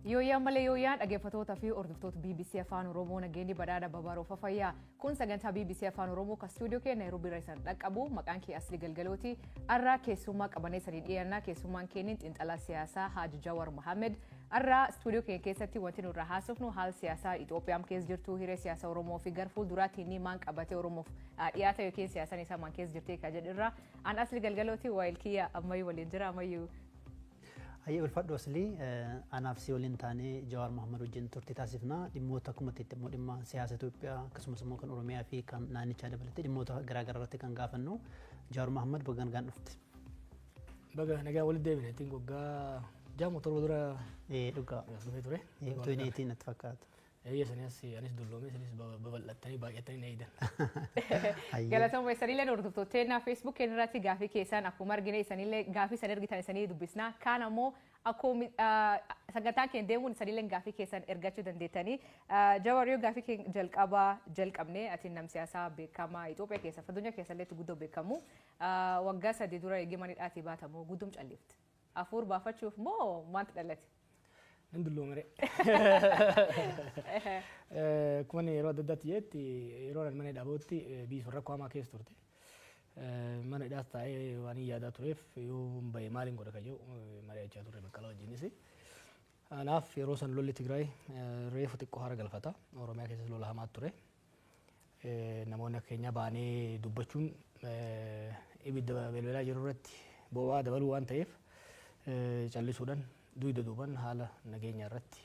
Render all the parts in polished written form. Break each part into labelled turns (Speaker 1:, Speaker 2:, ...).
Speaker 1: Yooyaan malee yooyaan dhaggeeffattoota fi hordoftoota BBC Afaan Oromoo nageenyi badhaadha babaroo fafayyaa kun sagantaa BBC Afaan Oromoo kan stuudiyoo keenya Nairobi irraa isaan dhaqqabu maqaan kee Asli Galgalooti arraa keessummaa qabanee sanii dhiyaannaa keessummaan keenya xiinxalaa siyaasaa Haaji Joowar mahammd arraa stuudiyoo keenya keessatti wanti nurraa haasofnu haal siyaasaa Itoophiyaa keessa jirtu hiree siyaasa Oromoo fi gar fuulduraatti inni maan qabatee Oromoof dhiyaata yookiin siyaasaan isaa maan keessa jirtee ka jedhirra an Asli Galgalooti waayil kiyya ammayyuu waliin jira ammayyuu
Speaker 2: Ayyee ulfaadhu Asli anaaf si waliin taanee Joowar mahammd wajjin turtii taasifna dhimmoota akkuma itti immoo dhimma siyaasa Itoophiyaa akkasumas immoo kan Oromiyaa fi kan naannichaa dabalatee dhimmoota garaagaraa irratti kan gaafannu Joowar mahammd bagaan dhufte.
Speaker 3: Baga nagaa walitti deebine ittiin goggaa jaamu torba dura
Speaker 2: dhugaa
Speaker 3: dhufee ture.
Speaker 2: Tuuneetiin natti fakkaata.
Speaker 3: Anis dulloomee sanis babal'attanii baay'atanii na eedan.
Speaker 1: Galatoomuu isaaniillee hordoftoota Facebook irratti gaafii keessan akkuma argine isaaniillee gaafii san ergitan isaanii dubbisna. Kaan ammoo akkuma sagantaa keenya deemuun isaaniillee gaafii keessan ergachuu dandeettanii. Joowar yoo gaafii keenya jalqabne ati nam siyaasaa beekamaa Itoophiyaa keessa addunyaa keessallee guddoo beekamu waggaa 3 dura eegimanidhaatii baatamu guddum callifte. Afuur baafachuuf moo maanta dhalate?
Speaker 3: Ndulloomere. Kun yeroo adda addaatti jetti yeroo mana dhaabootti biisuu rakkoo hamaa keessa turte. Mana hidhaas taa'ee waan yaadaa tureef yoo bahe maaliin godha kan jedhu mari'achaa turre baqqalaa wajjinis. Kanaaf yeroo san lolli Tigraay reefu xiqqoo hara galfata. Oromiyaa keessas lola hamaa ture. Namoonni akka keenyaa baanee dubbachuun ibidda beelbeelaa jiru irratti boba'aa dabaluu waan ta'eef callisuudhaan duuda duuban haala nageenya irratti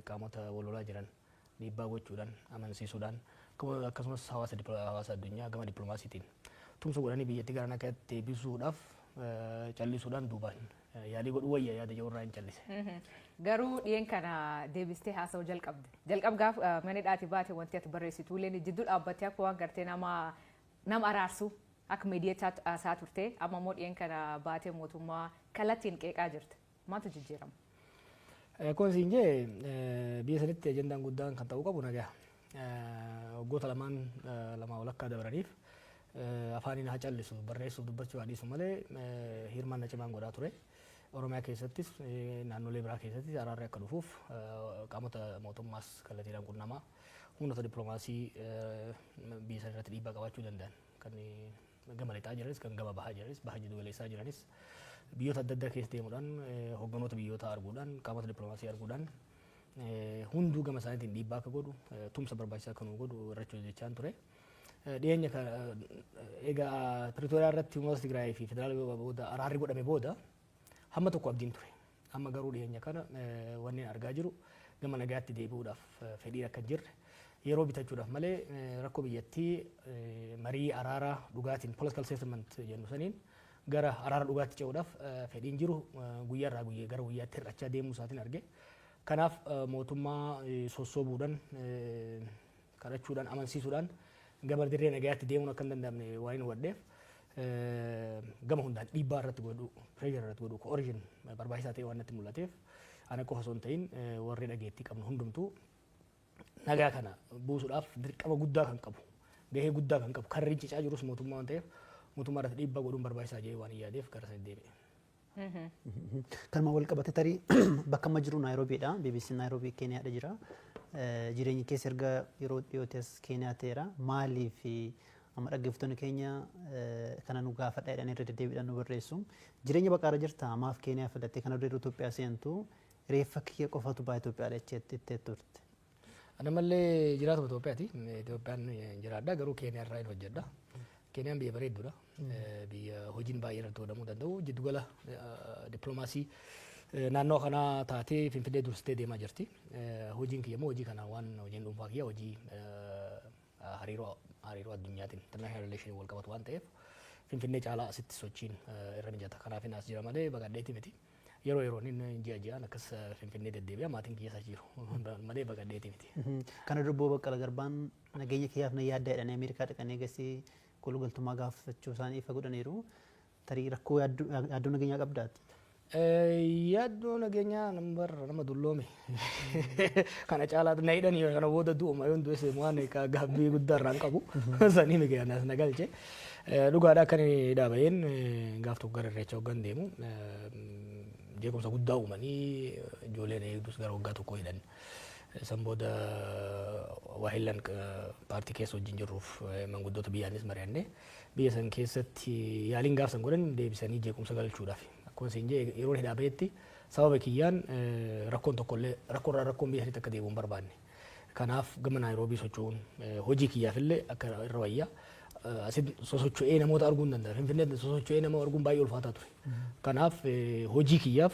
Speaker 3: qaamota walolaa jiran dhiibbaa gochuudhaan amansiisuudhaan akkasumas hawaasa addunyaa gama dippiloomaasiitiin tumsa godhanii biyyattii gara nagaatti deebisuudhaaf callisuudhaan duubaan yaalii godhuu wayya yaada jedhu irraa hin callise.
Speaker 1: Garuu dhiyeen kana deebistee haasa'uu jalqabde. Jalqabgaaf mana hidhaatii baate wanti ati barreessitu illee jidduu dhaabbattee akka waan gartee nama araarsu akka miidiyaa isaa turte amma immoo dhiyeen kana baatee mootummaa kallattiin qeeqaa jirte. Maaltu jijjiirama?
Speaker 3: Kun siin jee biyya sanitti ajandaan guddaan kan ta'uu qabu nagaa. Waggoota lama walakkaa dabaraniif afaaniin haa callisu barreessuuf dubbachuu haa dhiisu malee hirmaannaa cimaan godhaa ture. Oromiyaa keessattis naannolee biraa keessattis araarri akka dhufuuf qaamota mootummaas kallattiidhaan qunnamaa humnoota dippiloomaasii biyya sana irratti dhiibbaa qabaachuu danda'an kan gama lixaa jiranis kan gama bahaa jiranis baha jiddu galeessaa jiranis biyyoota adda addaa keessa deemuudhaan hogganoota biyyoota arguudhaan qaamota dippiloomaasii arguudhaan hunduu gama isaaniitiin dhiibbaa akka godhu tumsa barbaachisaa akka nu godhu irratti hojjechaan ture. Dhiyeenya egaa Pretooriyaa irratti humnoota Tigraay fi federaala booda araarri godhame booda hamma tokko abdiin ture. Amma garuu dhiyeenya kana wanni argaa jiru gama nagaatti deebi'uudhaaf fedhii akka hin jirre yeroo bitachuudhaaf malee rakkoo biyyattii marii araaraa dhugaatiin political settlement jennu saniin gara araara dhugaatti ce'uudhaaf fedhiin jiru guyyaarraa gara guyyaatti hir'achaa deemuu isaatiin arge. Kanaaf mootummaa sossoobuudhaan kadhachuudhaan amansiisuudhaan gama dirree nagaatti deemuun akka hin danda'amne waan hin waddeef gama hundaan dhiibbaa irratti godhu pireeshar irratti godhu origin barbaachisaa ta'e waan natti mul'ateef ana qofa osoo hin ta'in warri dhageettii qabnu hundumtuu nagaa kana buusuudhaaf dirqama guddaa kan qabu gahee guddaa kan qabu kan rincicaa jirus mootummaa waan ta'eef mootummaa irratti dhiibbaa godhuun barbaachisaa jedhee waan yaadeef gara sana deebi'e.
Speaker 2: Kan wal qabate tarii bakka amma jiru Naayiroobiidha. BBC Naayiroobii Keeniyaadha jira. Jireenyi keessa erga yeroo dhiyootes Keeniyaa ta'eera. Maalii fi amma dhaggeeffattoonni keenya kana nu gaafadha jedhanii irra deddeebiidhaan nu barreessu. Jireenya baqaara jirta maaf Keeniyaa filattee kana dura Itoophiyaa seentu reeffa kiyya qofatu baa Itoophiyaa jettee turte.
Speaker 3: Ana mallee jiraatuma Itoophiyaati. Itoophiyaan jiraadha garuu Keeniyaa irraa hin hojjedha. Keeniyaan biyya bareedduudha. Biyya hojiin baay'ee irratti hodhamuu danda'u. Jiddugala dippiloomaasii naannoo kanaa taatee Finfinnee dursitee deemaa jirti. Hojiin kiyya immoo hojii kana waan hojiin dhuunfaa kiyya hojii hariiroo addunyaatiin international relation wal qabatu waan ta'eef Finfinnee caalaa asitti sochiin irra mijata. Kanaaf as jira malee baqadheetii miti. Yeroo ji'aan akkas Finfinnee deddeebi'a maatiin kiyya isa jiru malee baqadheetii miti.
Speaker 2: Kana dubboo Baqqala Garbaan nageenya kiyyaaf na yaadda jedhanii Ameerikaa dhaqanii eegasii kolgaltummaa gaafachuu isaanii ifa godhaniiru. Tarii rakkoo yaaddoo nageenyaa qabdaati.
Speaker 3: Yaaddoo nageenyaa nama dulloome. Kana caalaa na hidhanii kana booda du'uma yoon du'es waan gaabbii guddaa irraan qabu. Sanii migiyaanaas na galche. Dhugaadhaa akka inni dhaabayeen gaaf tokko gara irreecha hoggan deemu jeequmsa guddaa uumanii ijoollee ijoolleen eegdus gara waggaa tokko hidhan. San booda waahillan paartii keessa wajjin jirruuf manguddoota biyyaanis mari'annee biyya san keessatti yaaliin gaafsan godhan deebisanii jeequmsa galchuudhaaf. Akkuma isin jee yeroo hidhaa bahetti sababa kiyyaan rakkoon tokkollee rakkoon biyya sanitti akka deebi'u hin barbaanne. Kanaaf gama Naayiroobii socho'uun hojii kiyyaafillee akka irra wayyaa asin sosocho'ee namoota arguu hin danda'a. Finfinneetti sosocho'ee nama arguun baay'ee ulfaataa ture. Kanaaf hojii kiyyaaf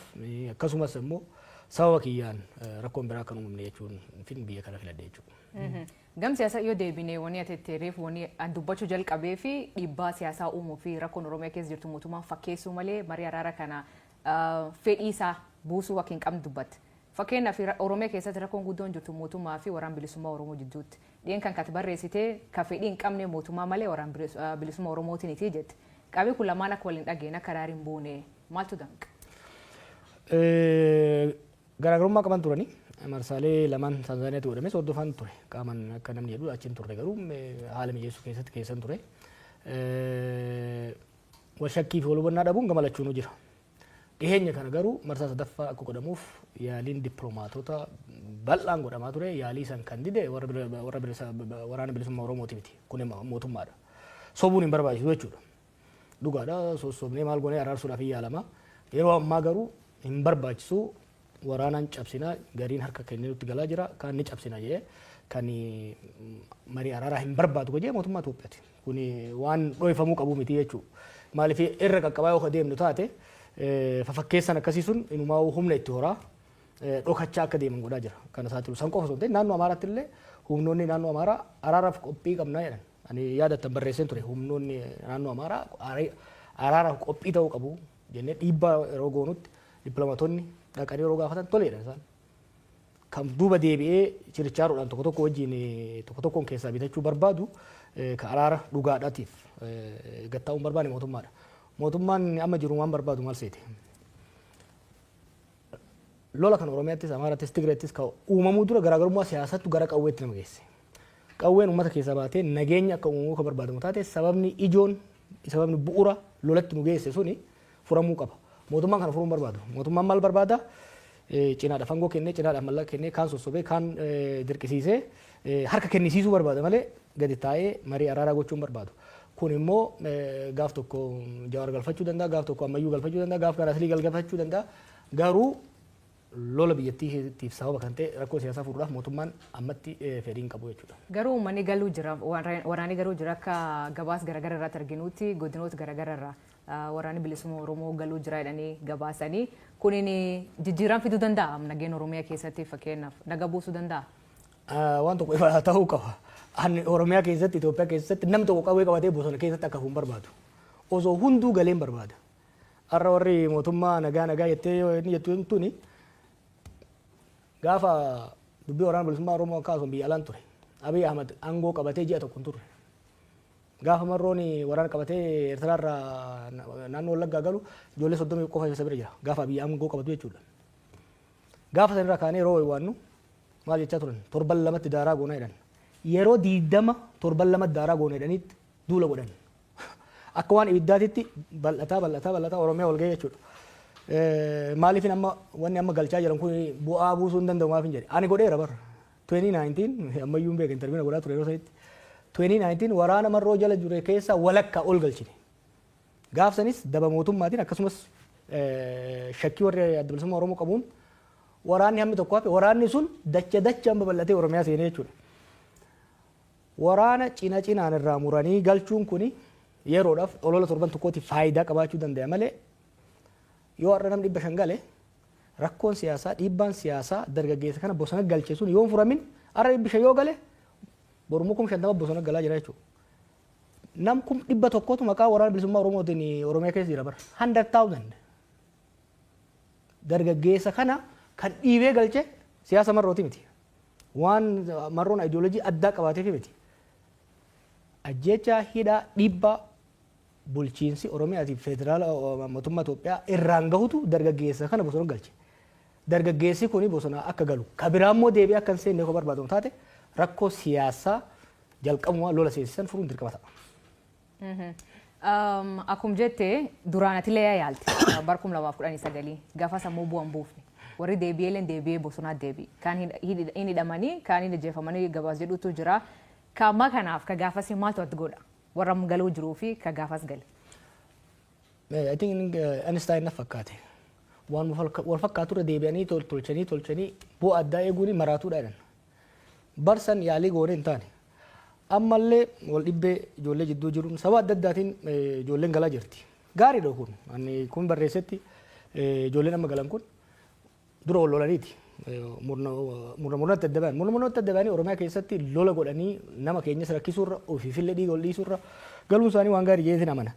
Speaker 3: akkasumas immoo sababa kiyyaan rakkoon biraa kan uumamne jechuun biyya kana filadhe jechuudha.
Speaker 1: Gam siyaasaa yoo deebinee wanni ati reef wanni dubbachuu jalqabee fi dhiibbaa siyaasaa uumuu fi rakkoon Oromiyaa keessa jirtu mootummaan fakkeessuu malee marii araara kana fedhii isaa buusuu akka hin qabne dubbatte. Fakkeenyaaf Oromiyaa keessatti rakkoon guddoon jirtu mootummaa fi waraana bilisummaa Oromoo jidduutti. Dhiyeen kan kati barreessitee ka fedhii hin qabne mootummaa malee waraana bilisummaa Oromootiiniti jette. Qabii kun lamaan akka waliin dhageenya akka daariin hin buune maaltu danqa?
Speaker 3: Garaagarummaa qaban turanii marsaalee lamaan Tanzaaniyaatti godhames hordofan ture. Qaaman akka namni jedhu achiin turre garuu haala mijeessuu keessatti keessan ture. Wal shakkii fi wal hubannaa dhabuun gama lachuunuu jira. Dhiheenya kana garuu marsaa sadaffaa akka godhamuuf yaaliin dippiloomaatota bal'aan godhamaa ture. Yaalii san kan dide waraana bilisummaa Oromooti miti. Kun mootummaadha. Sobuun hin barbaachisu jechuudha. Dhugaadha sossobnee maal goonee araarsuudhaaf hin yaalama. Yeroo ammaa garuu hin barbaachisu waraanaan cabsinaa gariin harka kennee nutti galaa jira. Kan ni cabsinaa jedhee kan marii araaraa hin barbaadu gojee mootummaa Itoophiyaati. Kun waan dhoofamuu qabu miti jechuudha. Maaliif irra qaqqabaa yoo deemnu taate fafakkeessan akkasii sun inumaa humna itti horaa dhokachaa akka deeman godhaa jira. Kana isaatti san qofa osoo hin ta'in naannoo Amaaraatti illee humnoonni naannoo Amaaraa araaraaf qophii qabnaa jedhan. Ani yaadattan barreesseen ture humnoonni naannoo Amaaraa araaraaf qophii ta'uu qabu jennee dhiibbaa yeroo goonutti dippiloomaatonni dhaqanii yeroo gaafatan toleedha isaan. Kan duuba deebi'ee chirichaaruudhaan tokko tokko wajjin tokko tokkoon keessaa bitachuu barbaadu ka araara dhugaadhaatiif gattaa'uun barbaade mootummaadha. Mootummaan amma jiru waan barbaadu maal seete? Lola kan Oromiyaattis, Amaaraattis, Tigraayittis ka uumamuu dura garaagarummaa siyaasattu gara qawweetti nama geesse. Qawween uummata keessaa baatee nageenya akka uumamuu kan barbaadamu taate sababni ijoon sababni bu'uura lolatti nu geesse suni furamuu qaba. Mootummaan kana furuun barbaadu. Mootummaan maal barbaada? Cinaadha fangoo kennee, cinaadha mallaqa kennee, kaan sossobee, kaan dirqisiisee harka kennisiisuu barbaada malee gadi taa'ee marii araaraa gochuun barbaadu. Kun immoo gaaf tokko Joowar galfachuu danda'a, gaaf tokko ammayyuu galfachuu danda'a, gaaf kana aslii galfachuu danda'a. Garuu lola biyyattiif sababa kan ta'e rakkoo siyaasaa furuudhaaf mootummaan ammatti fedhii hin qabu jechuudha.
Speaker 1: Garuu uummanni galuu jira, waraanni garuu jira akka gabaas garaagara irratti arginutti godinoota garaagara irraa waraanni bilisummaa Oromoo galuu jira jedhanii gabaasanii kunin jijjiirama fiduu danda'a nageenya Oromiyaa keessatti fakkeenyaaf naga buusuu danda'a.
Speaker 3: Waan tokko ifa ta'uu qaba. Ani Oromiyaa keessatti Itoophiyaa keessatti namni tokko qawwee qabatee bosona keessatti akka hin barbaadu. Osoo hunduu galeen barbaada. Har'a warri mootummaa nagaa jettee yoo inni jettu tuni gaafa dubbii waraana bilisummaa Oromoo kaasuun biyya alaan ture. Abiy Ahmad aangoo qabatee ji'a tokko hin turre. Gaafa marroon waraana qabatee Eertiraarraa naannoo Wallaggaa galu ijoollee 30 qofa isa bira jira. Gaafa Abiy aangoo qabatu jechuudha. Gaafa sanirraa kaanee yeroo waannu maal jechaa turan torban lamatti daaraa goonaa jedhan. Yeroo 20 torban lamatti daaraa goonaa jedhanitti duula godhan. Akka waan ibiddaatitti bal'ataa Oromiyaa wal ga'ee jechuudha. Maaliifin amma wanni amma galchaa jiran kun bu'aa buusuu hin danda'u maaf hin jedhe. Ani godheera bara. 2019 ammayyuu hin beekan interviina godhaa ture yeroo sanitti. 2019 waraana marroo jala jure keessa walakkaa ol galchine. Gaafsanis daba mootummaatiin akkasumas shakkii warri adda bilisummaa Oromoo qabuun waraanni hammi tokko hafe waraanni sun dacha amma bal'atee Oromiyaa seenee jechuudha. Waraana cinaan irraa muranii galchuun kuni yeroodhaaf olola torban tokkootiif faayidaa qabaachuu danda'a malee yoo har'a namni 500 gale rakkoon siyaasaa dhiibbaan siyaasaa dargaggeessa kana bosona galche sun yoo furamin har'a 500 yoo gale borumuu 50 bosona galaa jira jechuudha. Nam 100 maqaa waraana bilisummaa Oromootiin Oromiyaa keessa jira bara 100,000 dargaggeessa kana kan dhiibee galche siyaasa marrooti miti. Waan marroon ideoloojii addaa qabaateef miti. Ajjecha hidhaa dhiibbaa bulchiinsi Oromiyaatiif federaala mootummaa Itoophiyaa irraan gahutu dargaggeessa kana bosona galche. Dargaggeessi kuni bosona akka galu kabiraan immoo deebi'ee akka hin seenne yoo barbaadamu taate rakkoo siyaasaa jalqabumaa lola seensisan furuun dirqama ta'a.
Speaker 1: Akkuma jettee duraanatilee yaalte barkum 2019 gaafa sammuu bu'an buufne warri deebi'eeleen deebi'ee bosonaa deebi'i. Kaan hin hidhamanii kaan hin ajjeefamanii gabaas jedhutu jira. Kaammaa kanaaf ka gaafas maaltu ati godha? Warra galuu jiruu fi ka gaafas gale.
Speaker 3: I think Einstein na fakkaate. Waan wal fakkaaturra deebi'anii tolchanii bu'aa addaa eeguun maraatuudhaan. Barsan yaalii goone hin taane. Ammallee wal dhibbee ijoollee jidduu jiruun sababa adda addaatiin ijoolleen galaa jirti. Gaariidha kun. Ani kun barreessetti ijoolleen amma galan kun dura wal lolaniiti. Murnooti adda ba'an. Murnooti adda ba'anii Oromiyaa keessatti lola godhanii nama keenyas rakkisuurra ofiifillee dhiiga ol dhiisuurra galuun isaanii waan gaarii jeetiin amana.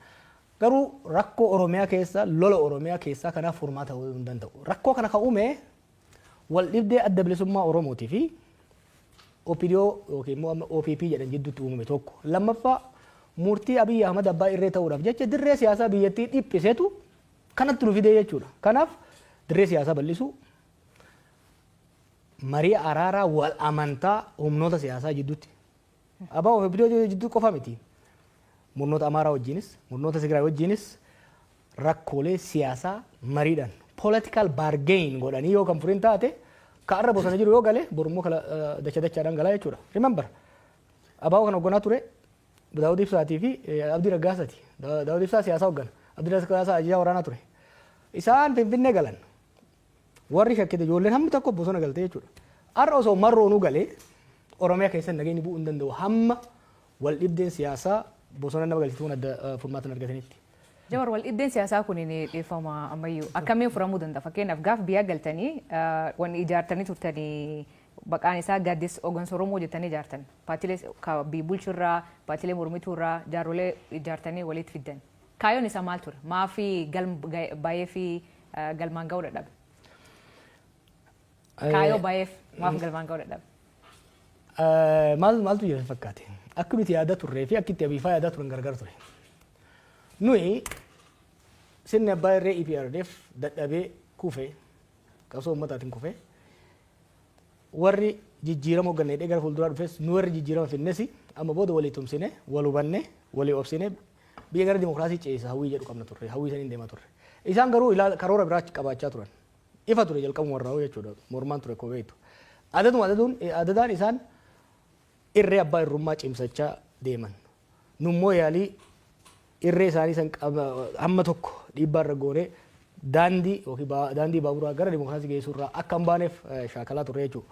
Speaker 3: Garuu rakkoo Oromiyaa keessa lola Oromiyaa keessaa kanaaf furmaata ta'uu hin danda'u. Rakkoo kana kan uume wal dhibdee adda bilisummaa Oromootii fi OPDO yookiin immoo OPP jedhan jidduutti uumame tokko. Lammaffaa murtii Abiyyi Ahmad abbaa irree ta'uudhaaf jecha dirree siyaasaa biyyattii dhiphisetu kanatti nu fidee jechuudha. Kanaaf dirree siyaasaa bal'isuu marii araaraa wal amantaa humnoota siyaasaa jidduutti. Abbaa OPDO jidduu qofa miti. Murnoota Amaaraa wajjinis, murnoota Tigraay wajjinis rakkoolee siyaasaa mariidhaan political bargain godhanii yoo kan furin taate kaarra bosona jiru yoo gale borummoo dachaadhaan galaa jechuudha. Remember abbaa kana hogganaa ture Daawud Ibsaatii fi Abdii Raggaasaati. Daawud Ibsaa siyaasaa hoggana. Abdii Raggaasaa ajajaa waraanaa ture. Isaan Finfinnee galan. Warri shakkite ijoolleen hammi tokko bosona galte jechuudha. Har'a osoo marroonuu galee Oromiyaa keessatti nageenyi bu'uu hin danda'u hamma wal dhibdeen siyaasaa bosona nama galchituun adda furmaatan argatanitti.
Speaker 1: Joowar wal dhibdeen siyaasaa kun ni dhiifama ammayyuu akkamiin furamuu danda'a? Fakkeenyaaf gaaf biyya galtanii wanni ijaartanii turtanii baqaan isaa gaaddis hooggansa Oromoo jettanii ijaartan. Paartiilee bulchurraa, paartiilee mormituurraa, jaarsolee ijaartanii walitti fiddan. Kaayyoon isaa maal ture? Maafi baay'ee fi galmaan ga'uu dadhabe? Kaayyoo baay'eef maaf galmaan ga'uu dadhabe?
Speaker 3: Maaltu jedhan fakkaate? Akka biti yaada turree fi akka itti abiifaa yaada turan gargar ture. Nuyi sirni abbaa irree EPRDF dadhabee kufee qabsoo uummataatiin kufee warri jijjiirama hoggannee gara fuulduraa dhufes nu warri jijjiirama finnes amma booda walii tumsine wal hubanne walii obsine biyya gara dimokiraasii ceesa hawwii jedhu qabna turre hawwii saniin deemaa turre. Isaan garuu karoora biraa qabaachaa turan. Ifa ture jalqabuma warraa jechuudha mormaan ture kobeetu. Adadaan isaan irree abbaa irrummaa cimsachaa deeman. Nummoo yaalii irree isaanii san hamma tokko dhiibbaa irra goonee daandii baaburaa gara dimokiraasii geessuurraa akka hin baaneef shaakalaa turre jechuudha.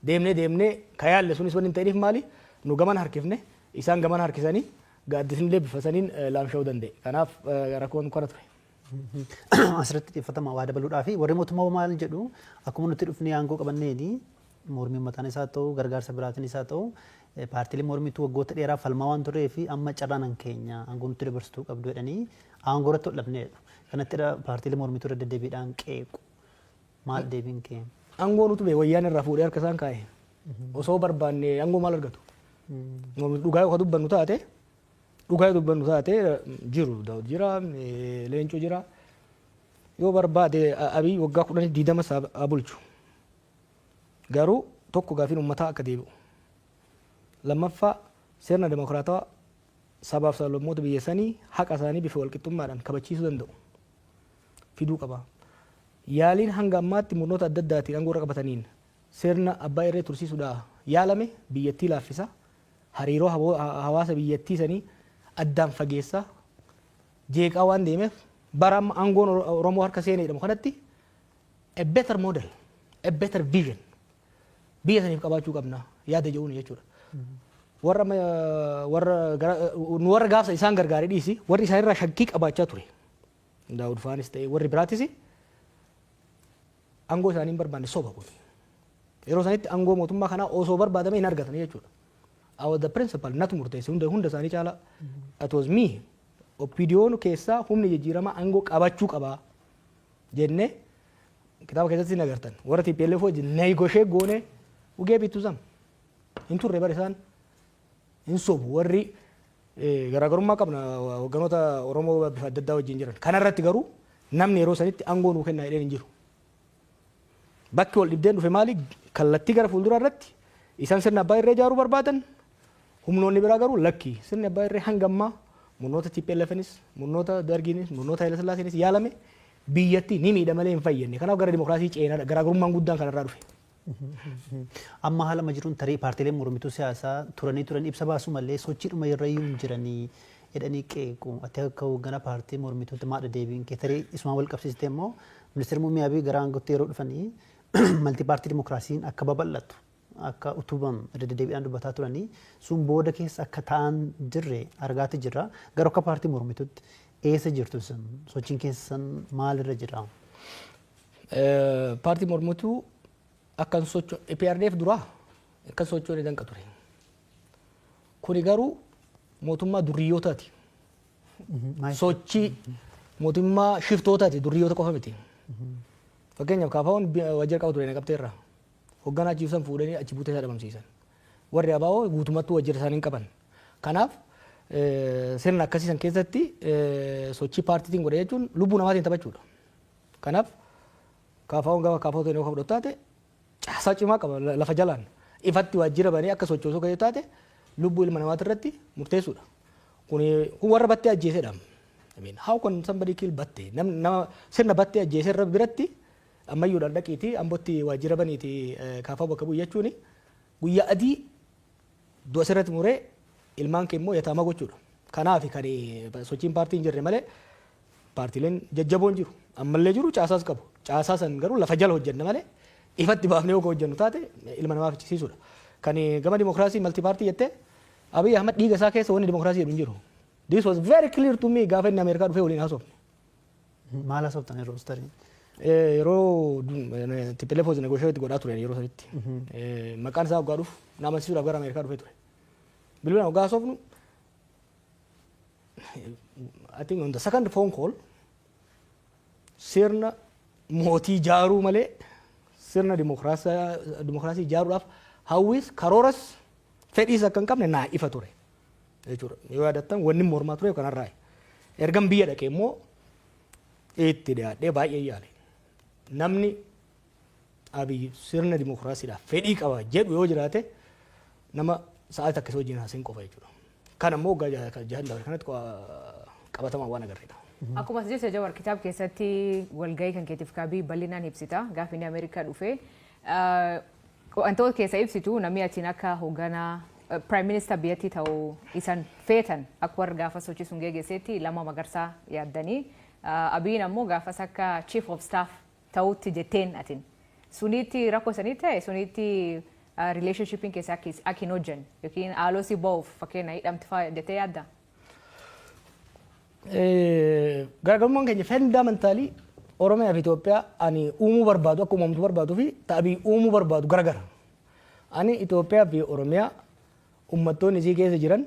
Speaker 3: Deemnee ka yaalle sunis wanni hin ta'iniif maali? Nu gaman harkifne isaan gaman harkisanii gaaddisnillee bifasaniin laamsha'uu danda'e. Kanaaf rakkoon kana ture.
Speaker 2: Asirratti xiyyeeffatamaa waa dabaluudhaa fi warri mootummaa maal jedhu akkuma nuti dhufnee aangoo qabanneeni mormiin mataan isaa ta'u gargaarsa biraatiin isaa ta'u paartiilee mormituu waggoota dheeraa falmaa waan turee fi amma carraan keenya aangoo nuti dabarsituu qabdu jedhanii aangoo irratti ol dhabneedha. Kanatti paartiilee mormituu irra deddeebiidhaan qeequ. Maal deebiin keenya?
Speaker 3: Aangoo nuti wayyaan irraa fuudhee harka isaan kaa'e. Osoo barbaanne aangoo maal argatu? Dhugaa yoo dubbannu taate jiru Daawud jira Leencoo jira yoo barbaade Abiy waggaa 20 bulchu. Garuu tokko gaafiin uummataa akka deebi'u. Lammaffaa sirna demokraatawaa sabaaf sablammoota biyya sanii haqa isaanii bifa walqixxummaadhaan kabachiisuu danda'u. Fiduu qaba. Yaaliin hanga ammaatti murnoota adda addaatiin aangoo irra qabataniin sirna abbaa irree tursiisuudhaan yaalame biyyattii laaffisa. Hariiroo hawaasa biyyattii sanii addaan fageessa. Jeeqaa waan deemeef bara amma aangoon Oromoo harka seenee jedhamu kanatti a better model, a better vision biyya saniif qabaachuu qabna yaada jedhuun jechuudha. Warra gaafsa isaan gargaaree dhiisi warri isaan irraa shakkii qabaachaa ture. Daawud Faanis ta'e warri biraatis aangoo isaanii hin barbaanne soba kun. Yeroo sanitti aangoo mootummaa kanaa osoo barbaadame hin argatan jechuudha. The principal natu murteesse hunda isaanii caala it was me OPDO'n keessaa humni jijjiiramaa aangoo qabachuu qabaa jennee kitaaba keessatti nagartan warra TPLF wajjin negotiate goone ugee bitusam hin turre bar isaan hin sobu warri garaagarummaa qabna hogganoota Oromoo bifa adda addaa wajjin jiran kanarratti garuu namni yeroo sanitti aangoo nuu kennaa jedheen hin jiru. Bakki wal dhibdeen dhufe maali kallattii gara fuulduraa irratti isaan sirna abbaa irree ijaaruu barbaadan humnoonni biraa garuu lakki sirni abbaa irree hanga ammaa murnoota TPLFnis murnoota Dargiinis murnoota Hayila Sillaaseenis yaalame biyyatti ni miidha malee hin fayyadne. Kanaaf gara dimokiraasii ceenaadha. Garaagarummaan guddaan kanarraa dhufe.
Speaker 2: Amma haala jiruun tarii paartiileen mormituu siyaasaa turan ibsa baasu malee sochiidhuma irra iyyuu jiranii jedhanii qeequ. Ati akka hoogganaa paartii mormituutti maadha deebiin kee tarii isumaan wal qabsiistee immoo ministeerri muummee Abiy gara aangootti yeroo dhufanii maltii paartii dimokiraasiin akka babal'atu akka utubamu deddeebiidhaan dubbataa turanii sun booda keessa akka ta'an jirre argaati jirra. Garuu akka paartii mormituutti eessa jirtu sun sochiin keessan maalirra jira?
Speaker 3: Paartii mormituu akkan sochoo EPRDF duraa akkan sochoo ni danqa ture. Kuni garuu mootummaa durriyootaati. Sochii mootummaa shiftootaati durriyoota qofa miti. Fakkeenyaaf kaafaawwan wajjira qaba ture naqabteerra. Hoogganaa achiifsan fuudhanii achi buutee isaa dhabamsiisan. Warri abaa'oo guutummattuu wajjira isaanii hin qaban. Kanaaf sirna akkasiisan keessatti sochii paartiitiin godhe jechuun lubbuu namaatiin taphachuudha. Kanaaf kaafaawwan gaafa kaafaawwan ta'e yoo fudhatte caasaa cimaa qaba lafa jalaan ifatti waajjira banee akka sochoosuu kan taate lubbuu ilma namaati irratti murteessuudha. Kun warra battee ajjeesedha. How can somebody kill battee? Nama sirna battee ajjeese irra biratti ammayyuudhaan dhaqiiti ambootti waajjira baniiti kaafaa bakka bu'u jechuun guyyaa adii du'a sirratti muree ilmaan kee immoo yataama gochuudha. Kanaaf kan sochiin paartii hin jirre malee paartiileen jajjaboon jiru. Ammallee jiru caasaas qabu. Caasaa san garuu lafa jala hojjenna malee ifatti baafnee yoo hojjennu taate ilma namaaf iccisiisuudha. Kan gama dimokiraasii malti paartii jettee Abiy Ahmed dhiiga isaa keessa wanni dimokiraasii jedhu hin jiru. This was very clear to me gaafa inni Ameerikaa dhufee waliin haasofne.
Speaker 2: Maal haasoftan yeroo starii?
Speaker 3: Yeroo telefoon negoosheetti godhaa turan yeroo sanitti. Maqaan isaa waggaa dhufu nama amansiisuudhaaf gara Ameerikaa dhufee ture. Bilbilaan waggaa haasofnu I think on the second phone call sirna mootii ijaaruu malee sirna dimokiraasii ijaaruudhaaf hawwis karooras fedhiis akka hin qabne naa ifa ture jechuudha. Yoo yaadattan wanni mormaa ture kanarraa ergan biyya dhaqee immoo itti dhiyaadhee baay'ee yaale. Namni Abiy sirna dimokiraasiidhaaf fedhii qaba jedhu yoo jiraate nama sa'aatii akkasii wajjin haasa'in qofa jechuudha. Kan ammoo jahan dabre kanatti qabatamaa waan agarreedha.
Speaker 1: Akkuma jecha Joowar kitaaba keessatti walgahii kan keetiif Abiy bal'inaan ibsita. Gaafa inni Ameerikaa dhufe wantoota keessa ibsitu namni achiin akka hoogganaa Prime Minister biyyattii ta'uu isan feetan akka warra gaafa sochii sun geggeessetti Lammaa Magarsaa yaaddanii Abiyyiin ammoo gaafas akka Chief of Staff ta'utti jetteen atin. Sunitti rakkoo sanii ta'e sunitti relationshipiin keessa akka hin hojjenne yookiin haaloo si ba'uuf fakkeenya hidhamti fa'aa jettee yaadda?
Speaker 3: Garaagarummaan keenya fundamentaalii Oromiyaa fi Itoophiyaa ani uumuu barbaadu akka uumamtu barbaaduu fi Abiy uumuu barbaadu garagara. Ani Itoophiyaa fi Oromiyaa uummattoonni isii keessa jiran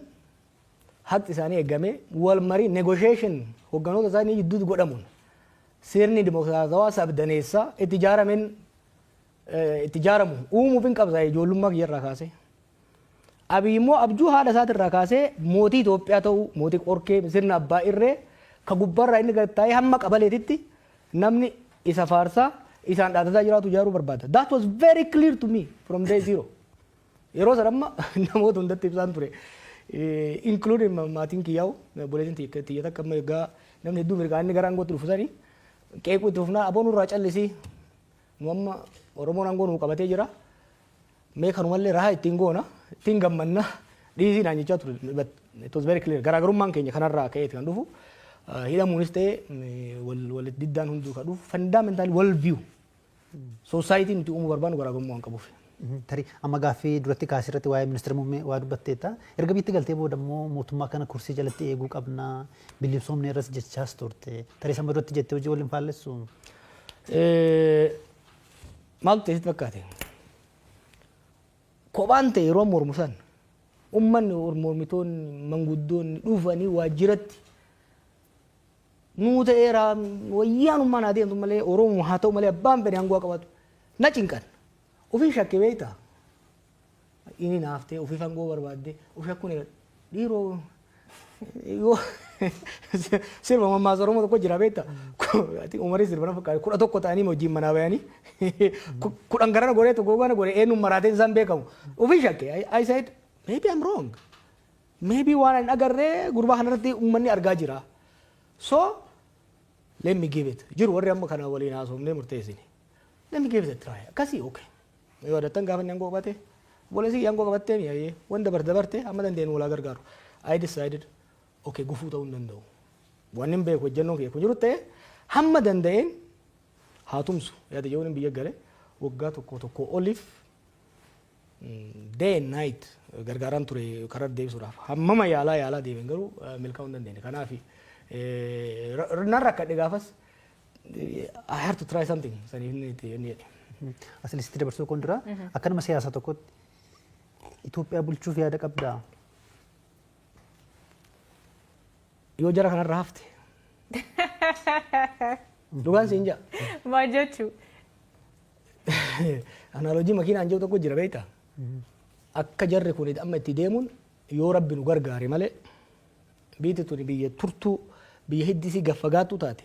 Speaker 3: haqi isaanii eegamee wal marii negotiation hoogganoota isaanii gidduutti godhamuun sirni dimokiraatawaa sabdaneessaa itti ijaaramu uumuuf hin qabsa ijoollummaa kiyyarraa kaasee. Abiy immoo abjuu haadha isaatirraa kaasee mootii Itoophiyaa ta'uu mootii qorkee sirna abbaa irree ka gubbarraa inni gattaa'ee hamma qabaleetitti namni isa faarsaa isaan dhaatataa jiraatu ijaaruu barbaada. That was very clear to me from day zero. Yeroo sana amma namoota hundatti ibsaan ture. Including maatiin kiyyaa'u boleetiin xiyyeeta akka amma egaa namni hedduu mirgaa inni gara aangootti dhufu sanii qeequu itti fufnaa aboon irraa callisii nu amma Oromoon aangoo nuu qabatee jira. Mee kanumallee rahaa ittiin goona ittiin gammanna dhiisii naan jechaa ture. It was very clear. Garaagarummaan keenya kanarraa ka'eeti kan dhufu. Hidhamuunis ta'e wal diddaan hunduu kan dhufu fundamentally wal view. Society nuti uumuu barbaannu garaagarummaa waan qabuuf.
Speaker 2: Tarii amma gaaffii duratti kaasirratti waa'ee ministeera muummee waa dubbatteetta. Erga bitti galtee booda immoo mootummaa kana kursii jalatti eeguu qabna bilisoomne irras jechaas turte. Tarii sama duratti jettee hojii waliin faallessu. Maaltu teessitti fakkaate? Kophaan ta'e yeroo mormu san uummanni mormitoonni manguddoonni dhufanii waajjiratti nuu ta'eera wayyaanummaan haa deemtu malee Oromoo haa ta'u malee abbaan fedhe hanguu qabaatu na cinqan. Ofii shakke beektaa? Inni naaf ta'e ofii fangoo barbaadde ofii akkuma dhiiroo yoo sirba mammaasa Oromoo tokko jira beektaa? Umarii sirba na fakkaate 11 ta'anii hojiin manaa bayanii 10 garana godhee tokko gana godhee eenyuun maraatee isaan beekamu. Ofii shakke I said maybe I'm wrong. Maybe waan hin agarree gurbaa kanarratti uummanni argaa jira. So
Speaker 3: let me give it jiru warri amma kana waliin haasofnee murteessine let me give it a try akkasii okay yoo adattan gaafa inni aangoo qabate boolesii aangoo qabattee mi'aayee wanda barte amma dandeenyu walaa gargaaru I decided okay gufuu ta'uu hin danda'u waan hin beeku hojjennoon kiyya kun jiru ta'e hamma danda'een haa tumsu yaada yoo hin biyya gale waggaa tokko oliif day and night gargaaraan ture karaa deebisuudhaaf hammama yaalaa deebiin garuu milkaa'uu hin dandeenye kanaaf narra akka gaafas I have to try something saniif inni jedhe.
Speaker 2: Asilitti dabarsuu kun dura akkanuma siyaasa tokkotti Itoophiyaa bulchuuf yaada qabdaa.
Speaker 3: Yoo jara kanarra hafte dhugaan siin jaa.
Speaker 1: Maal jechuu?
Speaker 3: Analoojii makiinaan jiru tokko jira beektaa? Akka jarri kun amma itti deemuun yoo rabbi nu gargaare malee biyyi tuni biyya turtuu biyya hiddisii gaffagaattuu taate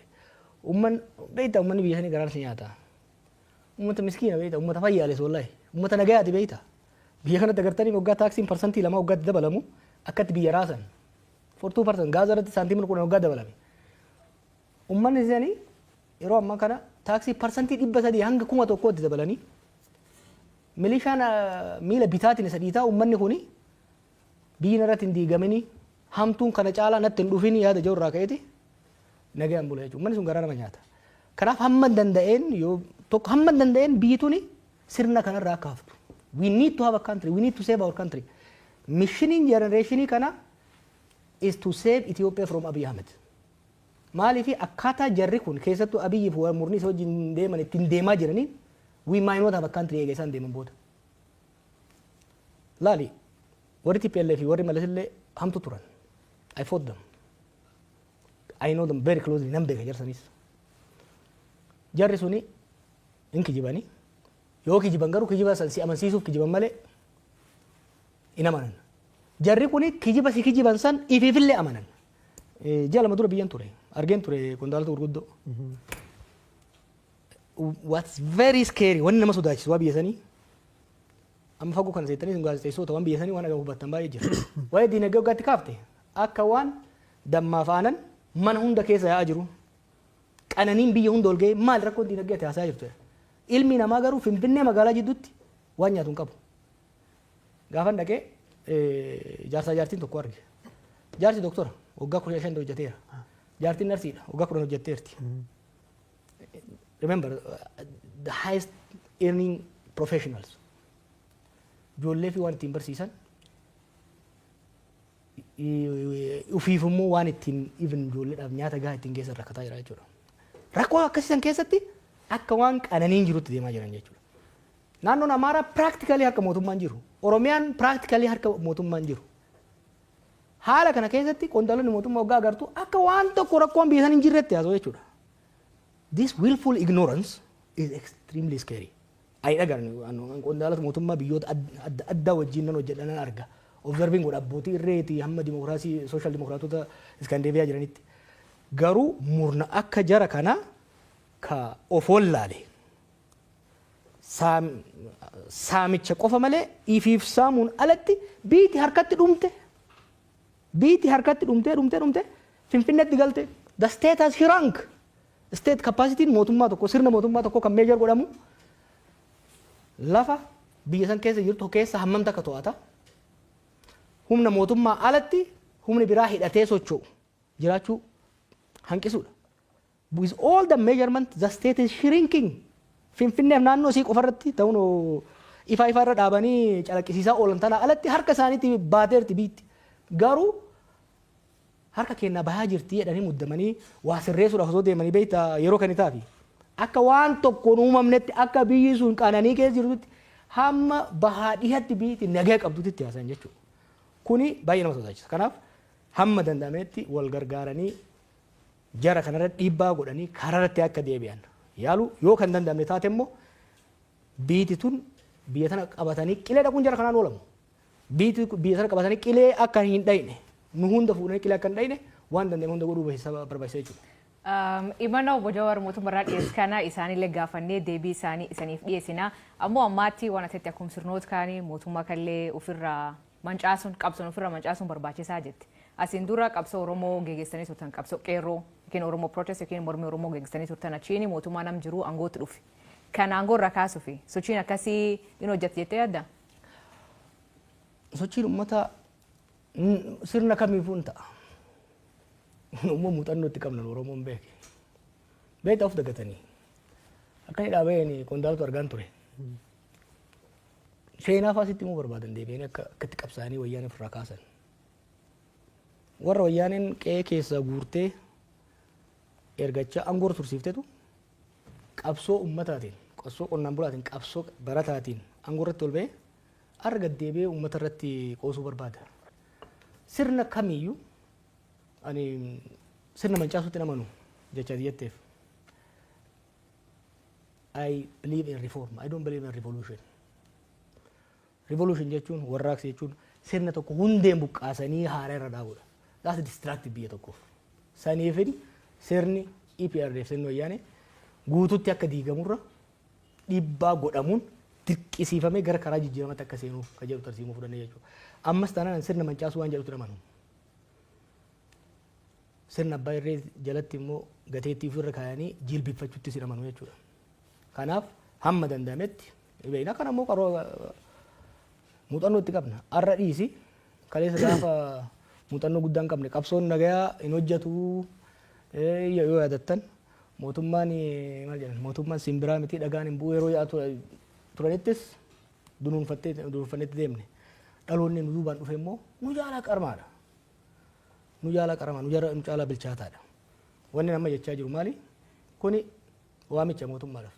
Speaker 3: beektaa uummanni biyya sanii garaarsi nyaata. Uummata miskiina beektaa uummata fayyaalessu wallaahi uummata nagayaati beektaa. Biyya kanatti agartanii waggaa taaksiin parsantii 2 waggaatti dabalamu akkatti biyya raasan 42% gaaza irratti saantiimii 10 waggaa dabalame. Uummanni isaanii yeroo ammaa kana taaksii parsantii 300 hanga 1,000tti dabalanii milishaan miila bitaatiin isa dhiitaa uummanni kuni biyyi irratti hin diigamini hamtuun kana caalaa natti hin dhufin yaada jiru irraa ka'eeti nagayaan bula jechuudha. Uummanni sun garaa nama nyaata. Kanaaf hamma danda'een biyyi tuni sirna kanarraa akka haftu. We need to have a country. We need to save our country. Missioning generation kana is to save Ethiopia from Abiy Ahmed. Maaliif akkaataa jarri kun keessattuu Abiyyiif murni isa wajjin deeman ittiin deemaa jiranii we might not have a country eega isaan deeman booda. Laali warri TPLF fi warri Malesillee hamtu turan. I fought them. I know them very closely. Nan beeka jarsanis. Jarri suni hin kijibanii. Yoo kijiban garuu kijiba si amansiisuuf kijiban malee hin amanan. Jarri kuni kijiba si kijiban san ifiifillee amanan. Ji'a lama dura biyyan ture. Argeen ture qondaalota gurguddoo. What's very scary wanni nama sodaachisu waa biyya sanii amma fagoo kana seettanii sun gaazexeessota waan biyya sanii waan agamu hubattan baay'ee jira. Waa'ee diinagdee waggaatti kaafte akka waan dammaaf aanan mana hunda keessa yaa'aa jiru. Qananiin biyya hunda ol ga'ee maal rakkoon diinagdee ati haasaa jirtu. Ilmi namaa garuu Finfinnee magaalaa jidduutti waan nyaatu hin qabu. Gaafan dhaqee jaartiin tokko arge. Jaarsi doktora waggaa 15 hojjeteera. Jaartiin narsiidha waggaa 10 hojjetteerti. Remember the highest earning professionals. Ijoollee fi waan ittiin barsiisan ufiifummoo waan ittiin even ijoolleedhaaf nyaata gahaa ittiin geessan rakkataa jira jechuudha. Rakkoo akkasiisan keessatti akka waan qananiin jirutti deemaa jiran jechuudha. Naannoon Amaaraa practically harka mootummaan jiru. Oromiyaan practically harka mootummaan jiru. Haala kana keessatti qondaalonni mootummaa waggaa agartuu akka waan tokko rakkoon biyya san hin jirretti haasa'u jechuudha. This willful ignorance is extremely scary. Ai dhagaan qondaalota mootummaa biyyoota adda wajjin nan hojjedhan arga. Observing godha abbootii irreetii hamma dimokiraasii social dimokiraatota Iskaandeebiyaa jiranitti. Garuu murna akka jara kana ka of wallaale saamicha qofa malee ifiif saamuun alatti biiti harkatti dhumte Finfinneetti galte the state has shrunk. State capacity mootummaa tokko sirna mootummaa tokko kan meejor godhamu lafa biyya san keessa jirtu keessa hammam takka to'ata. Humna mootummaa alatti humni biraa hidhatee socho'u jiraachuu hanqisuudha. With all the measurement the state is shrinking. Finfinneef naannoo isii qofarratti ta'uun ifa irra dhaabanii calaqqisiisaa oolan tana alatti harka isaaniitti baateerti biitti. Garuu harka kennaa bahaa jirti jedhanii muddamanii waa sirreessuudhaaf osoo deemanii beektaa yeroo kanitaafi akka waan tokkoon uumamnetti akka biyyi sun qananii keessa jirtutti hamma bahaa dhihatti biyyatti nagaa qabdutti haasayan jechuudha. Kuni baay'ee nama sodaachisa. Kanaaf hamma danda'ametti wal gargaaranii jara kanarra dhiibbaa godhanii karaarratti akka deebi'an yaalu yoo kan danda'amne taate immoo biyyi tun biyya tana qabatanii qilee dhaquun jara kanaan oolamu. Biyya tana qabatanii qilee akka hin dhayne nu hunda fuudhanii qilee akka hin dhayne waan danda'ame hunda godhuu barbaachisa jechuudha.
Speaker 1: Imana obbo Joowar mootummaa dhiyees kana isaanillee gaafannee deebii isaanii isaniif dhiyeessina. Ammoo ammaatti waan ati akkuma sirnoota kaanii mootummaa kallee ofirraa mancaasuun qabsoon ofirraa mancaasuun barbaachisaa jetti. Asiin dura qabsoo Oromoo geggeessanii turtan qabsoo qeerroo yookiin Oromoo protest yookiin mormii Oromoo geggeessanii turtan achiin mootummaa nam jiru aangootti dhufe. Kan aangoo irraa kaasuu fi sochiin akkasii in hojjette jettee yaadda?
Speaker 3: Sochiin uummata sirna kamiifuu hin ta'a. Uumama muuxannoo itti qabnan Oromoon beeke. Beektaa of dagatanii. Akka inni dhaabeen qondaaltu argaan ture. Seenaa faasitti immoo barbaadan deebiin akka itti qabsaanii wayyaanee ofirraa kaasan. Warra wayyaaneen qe'ee keessaa guurtee ergachaa aangoo tursiiftetu qabsoo ummataatiin, qabsoo qonnaan bulaatiin, qabsoo barataatiin aangoo irratti ol ba'ee arga deebi'ee uummata irratti qoosuu barbaada. Sirna kamiyyuu ani sirna mancaasuutti namanu jecha jetteef. I believe in reform. I don't believe in revolution. Revolution jechuun warraaqsa jechuun sirna tokko hundeen buqqaasanii haaraa irra dhaabuudha. That's destructive biyya tokkoof. Saniifin sirni EPRDF sirni wayyaanee guututti akka diigamurra dhiibbaa godhamuun dirqisiifamee gara karaa jijjiiramatti akka seenuuf kan jedhu tarsiimuu fudhannee jechuudha. Ammas taanaan sirna mancaasuu waan jedhutti namanu. Sirna abbaa irree jalatti immoo gateettii ofirra kaayanii jilbifachuutti sinamanu jechuudha. Kanaaf hamma danda'ametti beekna kana immoo qaroo muuxannoo itti qabna. Har'a dhiisi kaleessa gaafa muuxannoo guddaa hin qabne qabsoon nagayaa hin hojjetu yoo yaadattan mootummaan maal jedhan mootummaan simbiraa miti dhagaan hin bu'u yeroo yaa'u turanittis dunuunfannetti deemne dhaloonni nu duubaan dhufe immoo nu jaalaa qarmaadha. Nu jaalaa qarmaa nu caalaa bilchaataadha. Wanni nama jechaa jiru maali? Kuni waamicha mootummaadhaaf.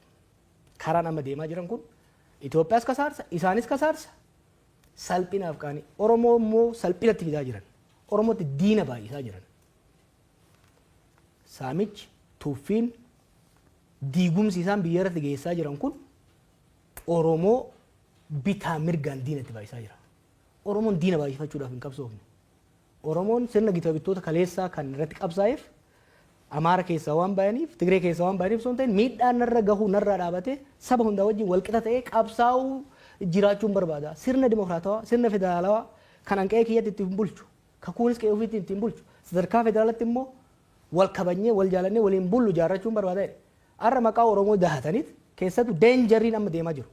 Speaker 3: Karaan amma deemaa jiran kun Itoophiyaas kasaarsa, isaanis kasaarsa. Salphinaaf kaanii Oromoo immoo salphinatti fidaa jiran. Oromootti diina baay'isaa jiran. Saamichi, tuffiin, diigumsi isaan biyya irratti geessaa jiran kun Oromoo bitaa mirgaan diinatti baay'isaa jira. Oromoon diina baay'ifachuudhaaf hin qabsoofne. Oromoon sirna gita bittoota kaleessaa kan irratti qabsaa'eef Amaara keessaa waan bayaniif, Tigree keessaa waan bayaniif osoo hin ta'in miidhaan narra gahuu narraa dhaabatee saba hundaa wajjin walqixa ta'ee qabsaa'uu jiraachuun barbaada. Sirna dimokiraatawaa, sirna federaalawaa kan hanqee kiyyatti ittiin bulchu, kakuunis qe'ee ofiitti ittiin bulchu, sadarkaa federaalatti immoo wal kabanyee, wal jaalannee waliin bullu ijaarrachuun barbaada. Har'a maqaa Oromoo dahataniit keessattuu deenjariin amma deemaa jiru.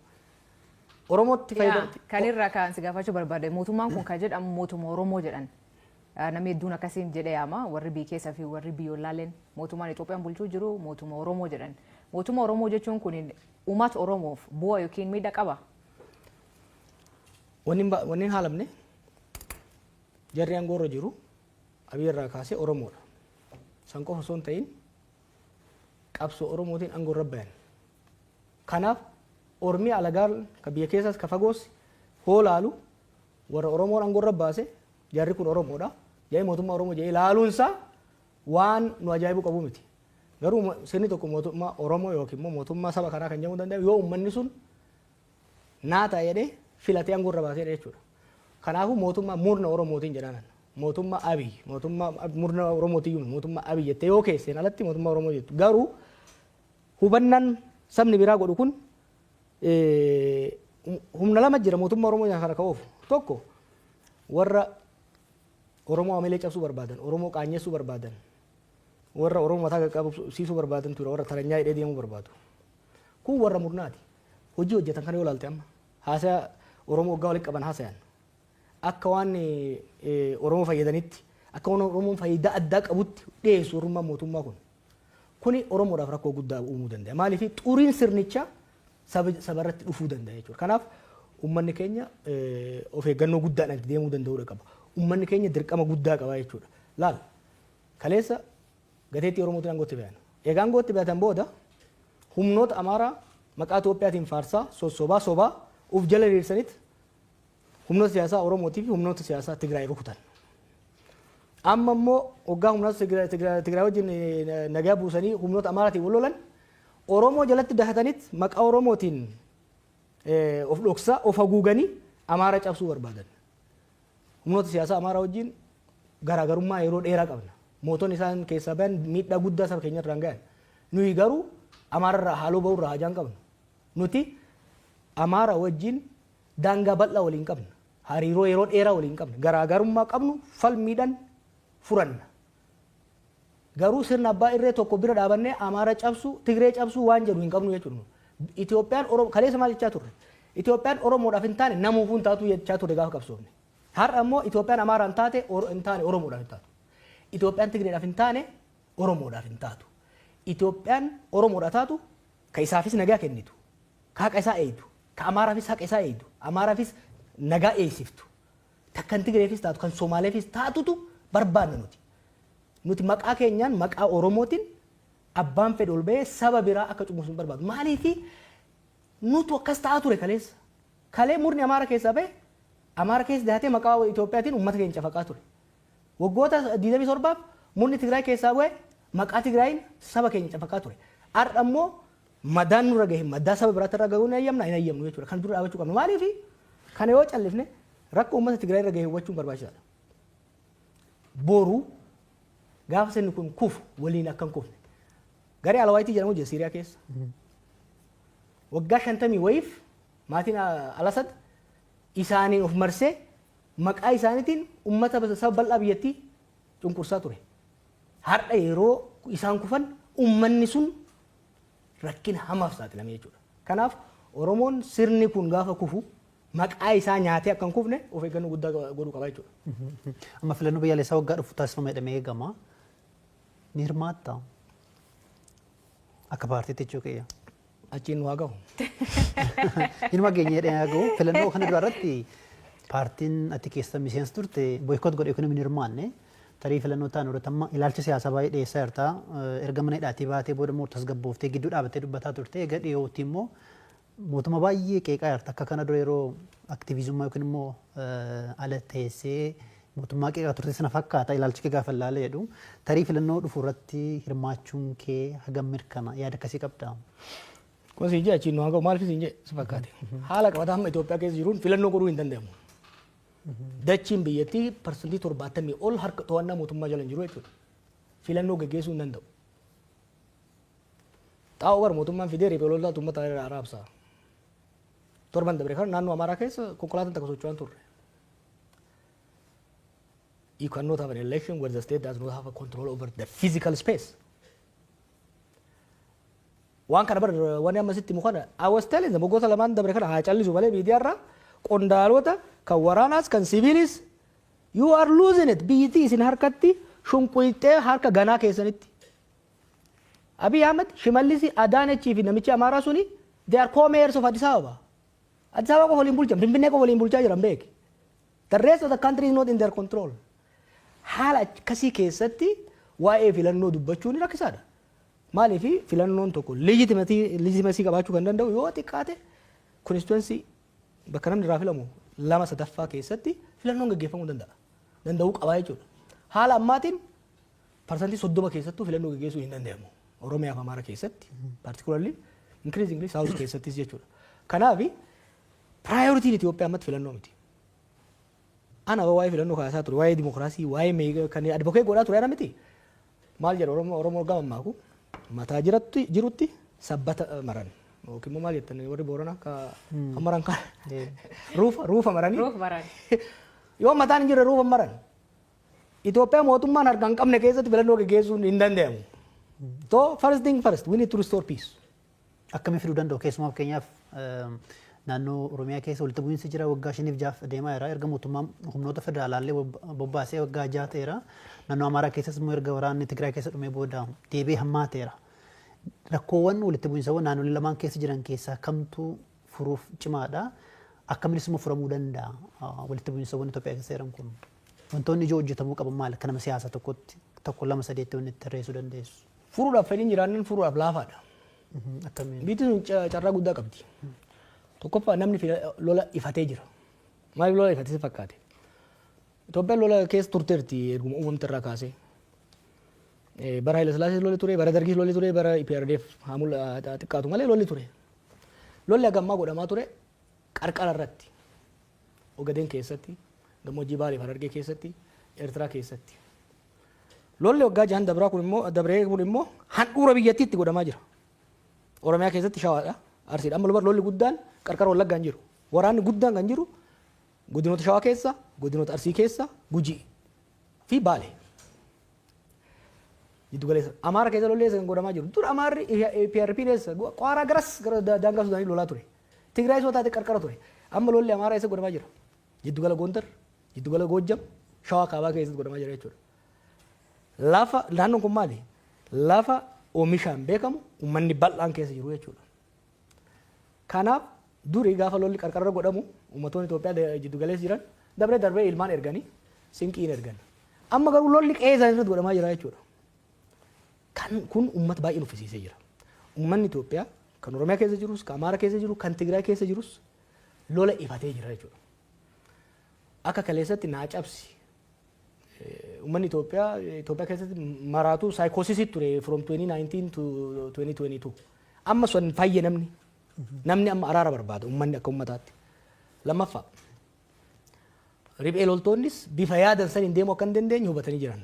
Speaker 3: Oromootti fayyadamti.
Speaker 1: Kan irraa kaan si gaafachuu barbaade mootummaan kun kan jedhamu mootummaa Oromoo jedhan. Namni hedduun akkasiin jedhee yaama warri biyya keessaa fi warri biyyoolaaleen mootummaan Itoophiyaan bulchuu jiru mootummaa Oromoo jedhan. Mootummaa Oromoo jechuun kun uummata Oromoof bu'aa yookiin miidhaa qaba.
Speaker 3: Wanni hin haalamne jarri aangoo irra jiru Abiy irraa kaasee Oromoodha. San qofa osoo hin ta'in qabsoo Oromootiin aangoo irra bayan. Kanaaf Oromii alagaa ka biyya keessaas ka fagoos hoo laalu warra Oromoon aangoo irra baase jarri kun Oromoodha. Jee mootummaa Oromoo jee ilaaluunsaa waan nu ajaa'ibu qabu miti. Garuu sirni tokko mootummaa Oromoo yookiin immoo mootummaa saba kanaa kan jedhamuu danda'u yoo uummanni sun naata jedhee filatee aangoo irra baasee jechuudha. Kanaafuu mootummaa murna Oromootiin jedhanan. Mootummaa Abiy, mootummaa murna Oromootiin mootummaa Abiy jettee yoo keesseen alatti mootummaa Oromoo jettu. Garuu hubannaan sabni biraa godhu kun humna lama jira mootummaa Oromoo kana ka'uuf. Tokko warra Oromoo amalee cabsuu barbaadan, Oromoo qaanyessuu barbaadan, warra Oromoo mataa qabsiisuu barbaadan ture, warra taranyaa hidhee deemuu barbaadu. Kun warra murnaati. Hojii hojjetan kana yoo ilaalte amma haasaa Oromoo waggaa walitti qaban haasayan. Akka waan Oromoo fayyadanitti, akka waan Oromoon faayidaa addaa qabutti dhiyeessu oromummaa mootummaa kun. Kuni Oromoodhaaf rakkoo guddaa uumuu danda'a. Maaliif xuriin sirnichaa saba irratti dhufuu danda'a jechuudha. Kanaaf uummanni keenya of eeggannoo guddaadhaan itti deemuu danda'uudha qaba. Uummanni keenya dirqama guddaa qaba jechuudha. Laal kaleessa gateettii Oromootiin aangootti bayan. Egaa aangootti bayatan booda humnoota Amaaraa maqaa Itoophiyaatiin faarsaa sossobaa sobaa uf jala diriirsanitti humnoota siyaasaa Oromootii fi humnoota siyaasaa Tigraay rukutan. Amma immoo waggaa humnoota Tigraay wajjin nagaa buusanii humnoota Amaaraatiin wal lolan Oromoo jalatti dahatanitti maqaa Oromootiin of dhoksaa of haguuganii Amaaraa cabsuu barbaadan. Humnoota siyaasaa Amaaraa wajjin garaagarummaa yeroo dheeraa qabna. Mootonni isaan keessaa bayan miidhaa guddaa saba keenya irraan gahan. Nuyi garuu Amaaraa irraa haaloo bahuu irraa hajaan qabna. Nuti Amaaraa wajjin daangaa bal'aa waliin qabna. Hariiroo yeroo dheeraa waliin qabna. Garaagarummaa qabnu falmiidhaan furanna. Garuu sirna abbaa irree tokko bira dhaabannee Amaara cabsu, Tigree cabsu waan jedhu hin qabnu jechuudha. Itoophiyaan kaleessa maal jechaa turre? Itoophiyaan Oromoodhaaf hin taane namuufuu hin taatu jechaa turre gaafa qabsoofne. Har'a immoo Itoophiyaan Amaaraan taate hin taane Oromoodhaaf hin taatu. Itoophiyaan Tigreedhaaf hin taane Oromoodhaaf hin taatu. Itoophiyaan Oromoodhaaf taatu ka isaafis nagaa kennitu, ka haqa isaa eeyyitu, ka Amaaraafis haqa isaa eeyyitu, Amaaraafis nagaa eeysiftu. Takkan Tigreefis taatu, kan Somaaleefis taatutu barbaanna nuti. Nuti maqaa keenyaan maqaa Oromootiin abbaan fedhe ol ba'ee saba biraa akka cunqursu barbaadu. Maaliif nutu akkas ta'aa ture kaleessa. Kalee murni Amaara keessaa ba'e Amaara keessa dahatee maqaa Itoophiyaatiin uummata keenya cafaqaa ture. Waggoota 27 murni Tigraay keessaa ba'e maqaa Tigraayin saba keenya cafaqaa ture. Har'a immoo madaan nurra gahe madaa saba biraatti irra gahuu hin hayyamnu jechuudha. Kan dura dhaabachuu qabna. Maaliif kana yoo callifne rakkoo uummata Tigraay irra gahe hubachuun barbaachisaadha. Boru gaafa sirni kun kufu waliin akka hin kufne. Garee Alawaayitii jedhamu jira Siiriyaa keessa. Waggaa 50 wayiif maatiin Alasad isaaniin of marsee maqaa isaaniitiin uummata saba bal'aa biyyattii cunqursaa ture. Har'a yeroo isaan kufan uummanni sun rakkina hamaaf saaxilame jechuudha. Kanaaf Oromoon sirni kun gaafa kufu maqaa isaa nyaatee akka hin kufne of eeggannoo guddaa godhuu qaba jechuudha.
Speaker 2: Amma filannoo biyyaalessaa waggaa dhufu taasifama jedhamee eegama. Ni hirmaatta akka paartiitti jechuu kiyya.
Speaker 3: Achiin nu haa gahu.
Speaker 2: Inuma keenya jedhee haa gahu. Filannoo kana dura irratti paartiin ati keessa miseensa turte boykoot godhee kun hin hirmaanne. Tarii filannoo ta'an irratti amma ilaalcha siyaasaa baay'ee dhiyeessaa jirta. Erga mana hidhaatii baatee booda immoo tasgabbooftee gidduu dhaabattee dubbataa turte. Egaa dhiyootti immoo mootummaa baay'ee qeeqaa jirta. Akka kana dura yeroo aktiivizummaa yookiin immoo ala teessee mootummaa qeeqaa turte sana fakkaata ilaalchi kee gaafa ilaalee jedhu. Tarii filannoo dhufu irratti hirmaachuun kee hagam mirkana yaada akkasii qabda.
Speaker 3: Kun siin jee achiin nu haa gahu maaliif siin jee si fakkaate. Haala qabataa amma Itoophiyaa keessa jiruun filannoo godhuu hin danda'amu. Dachiin biyyattii parsantii 70 ol harka to'annaa mootummaa jala hin jiru jechuudha. Filannoo gaggeessuu hin danda'u. Xaa'oo bara mootummaan fidee riphee lolaa uummata raabsaa. Torban dabre kan naannoo Amaaraa keessa konkolaataan takka socho'an turre. You cannot have an election where the state does not have a control over the physical space. Waan kana bar wani amma sitti mukana I was telling them gosa lamaan dabre kana haa callisu malee miidiyaarra qondaalota kan waraanaas kan siviilis you are losing it biyyittii isin harkatti shunquyxee harka ganaa keessanitti. Abiy Ahmed Shimallisi Adaanechii fi namichi Amaaraa suni they are co-mayors of Addis Ababa. Addis Ababa qofa waliin bulchan Finfinnee qofa waliin bulchaa jiran beeki. The rest of the country is not in their control. Haala akkasii keessatti waa'ee filannoo dubbachuun rakkisaadha. Maaliif filannoon tokko legitimacy qabaachuu kan danda'u yoo xiqqaate constituency bakka namni irraa filamu 2/3 keessatti filannoon gaggeeffamuu danda'a. Danda'uu qabaa jechuudha. Haala ammaatiin parsantii 30 keessattuu filannoo gaggeessuu hin danda'amu. Oromiyaa fi Amaara keessatti particularly increasingly South keessattis jechuudha. Kanaaf priority Itoophiyaa ammatti filannoo miti. Ana waa'ee filannoo kaasaa ture waa'ee dimokiraasii waa'ee kan advocate godhaa ture ana miti. Maal jedha Oromoo gammaaku mataa jirutti sabbata maran yookiin immoo maal jettan warri Booranaa ka maran kan ruufa maranii yoo mataan hin jirre ruufa maran Itoophiyaa mootummaan harka hin qabne keessatti filannoo gaggeessuun hin danda'amu. So first thing first we need to restore peace.
Speaker 2: Akkamiin fiduu danda'u keessumaa fakkeenyaaf naannoo Oromiyaa keessa walitti bu'iinsi jira waggaa 5 deemaa jira erga mootummaan humnoota federaalaallee bobbaasee waggaa 6 ta'eera naannoo Amaaraa keessas immoo erga waraanni Tigraay keessa dhumee booda deebii hammaateera. Rakkoowwan walitti bu'iinsawwan naannolee lamaan keessa jiran keessaa kamtu furuuf cimaadha akkamiinis immoo furamuu danda'a walitti bu'iinsawwan Itoophiyaa keessa jiran kun wantoonni ijoo hojjetamuu qaban maal akka nama siyaasa tokkotti tokko 2-3 wanni itti tarreessuu dandeessu.
Speaker 3: Furuudhaaf fedhiin jiraannan furuudhaaf laafaadha.
Speaker 2: Akkamiin?
Speaker 3: Biitti sun carraa guddaa qabdi. Tokkoffaa namni lola ifatee jira. Maaliif lola ifatee si fakkaate? Itoophiyaan lola keessa turteerti erguma uumamte irraa kaasee. Bara Haile Sillaasee lolli ture, bara Dargii lolli ture, bara IPRDF haamul xiqqaatu malee lolli ture. Lolli hagammaa godhamaa ture qarqara irratti. Ogadeen keessatti, gammoojjii Baalee fi Harargee keessatti, Eertiraa keessatti. Lolli waggaa 6 dabree kun immoo handhuura biyyattiitti godhamaa jira. Oromiyaa keessatti Shawaadha. Arsiidha. Amma lolli guddaan qarqara Wallaggaa hin jiru. Waraanni guddaan kan jiru godinoota Shawaa keessa, godinoota Arsii keessa, Gujii fi Baalee. jiddu galeessa Amaara keessa lollee san godhamaa jiru dur Amaarri PRP keessa qaaraa gara daangaa Sudaanii lolaa ture Tigraay soo taate qarqara ture amma lollee Amaara keessa godhamaa jira jiddu gala Gondar jiddu gala Goojjam Shawaa Kaabaa keessatti godhamaa jira jechuudha lafa naannoon kun maali lafa oomishaan beekamu uummanni bal'aan keessa jiru jechuudha kanaaf durii gaafa lolli qarqara godhamu uummattoonni Itoophiyaa jiddu galeessa jiran darbee ilmaan erganii sinqiin ergan amma garuu lolli qe'ee isaanii irratti godhamaa jira jechuudha kan kun uummata baay'ee nuffisiisee jira uummanni Itoophiyaa kan Oromiyaa keessa jirus kan Amaara keessa jiru kan Tigraay keessa jirus lola ifatee jira jechuudha akka kaleessatti naa cabsi uummanni Itoophiyaa keessatti maraatu saayikoosisii ture from 2019 to 2022 amma sun fayye namni amma araara barbaada uummanni akka uummataatti lammaffaa riphee loltoonnis bifa yaadan saniin deemuu akka hin dandeenye hubatanii jiran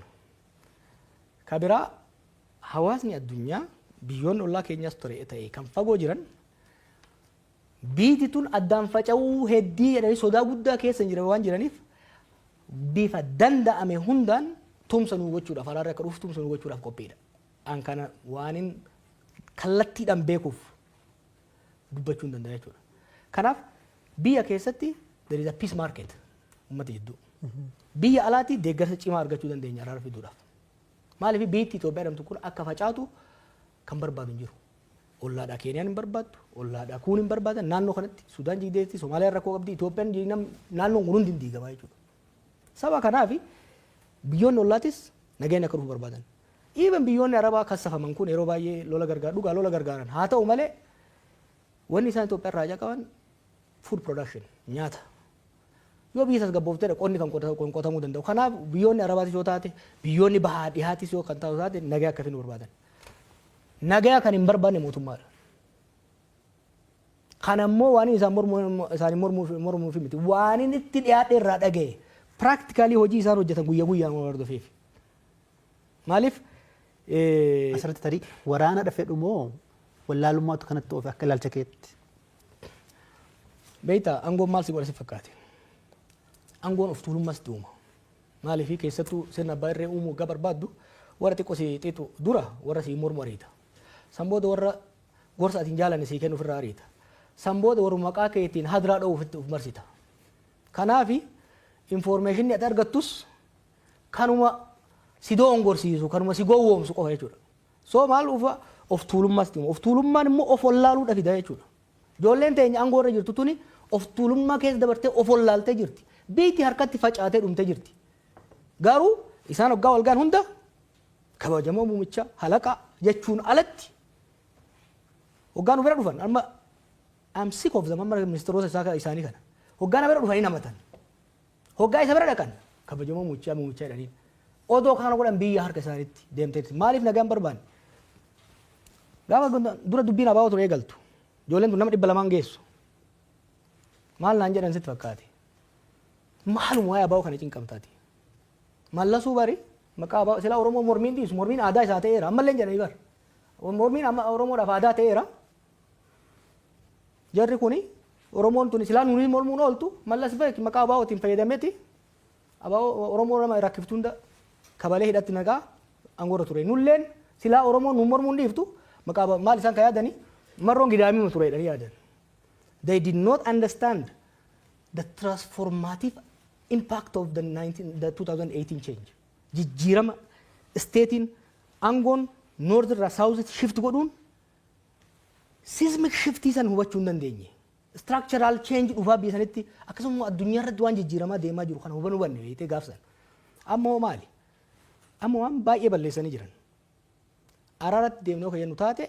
Speaker 3: kabiraa hawaasni addunyaa biyyoonni ollaa keenyaas ture ta'e kan fagoo jiran biiti tun addaan faca'uu heddii jedhanii sodaa guddaa keessa hin jiran waan jiraniif bifa danda'ame hundaan tumsa nuu gochuudhaaf araarri akka dhufu tumsa nuu gochuudhaaf qophiidha. An kana waanin kallattiidhaan beekuuf dubbachuu hin danda'a jechuudha. Kanaaf biyya keessatti there is a peace market uummata jidduu. Biyya alaatti deeggarsa cimaa argachuu dandeenya araara fiduudhaaf. Maaliif biyyi Itoophiyaa jedhamtu kun akka facaatu kan barbaadu hin jiru. Ollaadhaa Keeniyaan hin barbaaddu, ollaadhaa kuun hin barbaadan naannoo kanatti Sudaan jigdeetti Somaaliyaa rakkoo qabdi Itoophiyaan naannoon kun hundi hin diigamaa jechuudha. Saba kanaaf biyyoonni ollaattis nageenya akka dhufu barbaadan. Even biyyoonni Arabaa kassafaman kun yeroo baay'ee lola dhugaa lola gargaaran haa ta'u malee wanni isaan Itoophiyaa irraa jaqaban food production nyaata. Yoo biyya tasgabbooftee qonni kan qotamuu danda'u. Kanaaf biyyoonni Arabaatis yoo taate biyyoonni bahaa dhihaatis yoo kan taatu taate nagaa akka finnu barbaadan. Nagaa kan hin barbaanne mootummaadha. Kan ammoo waan isaan mormuu fi miti waan inni itti dhiyaate irraa dhaga'e practically hojii isaan hojjetan guyyaa guyyaan waan hordofeef. Maaliif
Speaker 2: asirratti tarii waraana dhafedhu moo wallaalummaatu kanatti oofe akka ilaalcha keetti?
Speaker 3: Beektaa aangoon maal si godha si fakkaate? Aangoon of tuulummaas itti uuma. Maaliif keessattuu sirna abbaa irree uumuu gaa barbaaddu warra xiqqoo si xiixu dura warra si mormu ariita. San booda warra gorsa atiin jaalanne sii kennu ofirraa ariita. San booda warra maqaa keetiin hadiraa dha'uuf itti of marsita. Kanaafi information ati argattus kanuma si doongorsiisu kanuma si gowwoomsu qofa jechuudha. So maal ufa of tuulummaas itti uuma. Of tuulummaan immoo of wallaaluu dhafida jechuudha. Ijoolleen teenya aangoo irra jirtu tuni of tuulummaa keessa dabartee of wallaaltee jirti. Biitti harkatti facaatee dhumtee jirti. Garuu isaan waggaa walgaan hunda kabajamoo muumicha halaqa jechuun alatti waggaan bira dhufan amma I'm sick of them amma ministeerota isaanii kana waggaan bira dhufanii namatan waggaa isa bira dhaqan kabajamoo muumicha jedhaniin odoo kana godhan biyya harka isaaniitti deemteetti maaliif nagaan barbaanne gaafa dura dubbiin abaa'oo ture eegaltu ijoolleen tun nama 200 geessu maal naan jedhan sitti fakkaate maaluma waa'ee abaa'oo kana cinqamtaati mallasuu bari maqaa abaa'oo sila Oromoo mormiin dhiisu mormiin aadaa isaa ta'eera ammallee jedhanii bar mormiin Oromoodhaaf aadaa ta'eera jarri kuni Oromoon tuni silaa nuyi mormuun ooltu mallas beek maqaa abaa'ootiin fayyadameeti abaa'oo Oromoo nama rakkiftu hunda kabalee hidhatti nagaa aangoorra ture nulleen silaa Oromoon nu mormuun dhiiftu maqaa maal isaan ka yaadanii marroon gidaamii ture jedhanii yaadan. They did not understand the transformative impact of the 2018 change. Jijjiirama statein aangoon north irraa south shift godhuun seismic shift san hubachuu hin dandeenye. Structural change dhufaa biyya sanitti akkasuma addunyaa irratti waan jijjiiramaa deemaa jiru kana hubanne beektee gaafsan. Ammoo maali? Ammoo waan baay'ee balleessanii jiran. Araaratti deemnee kan jennu taate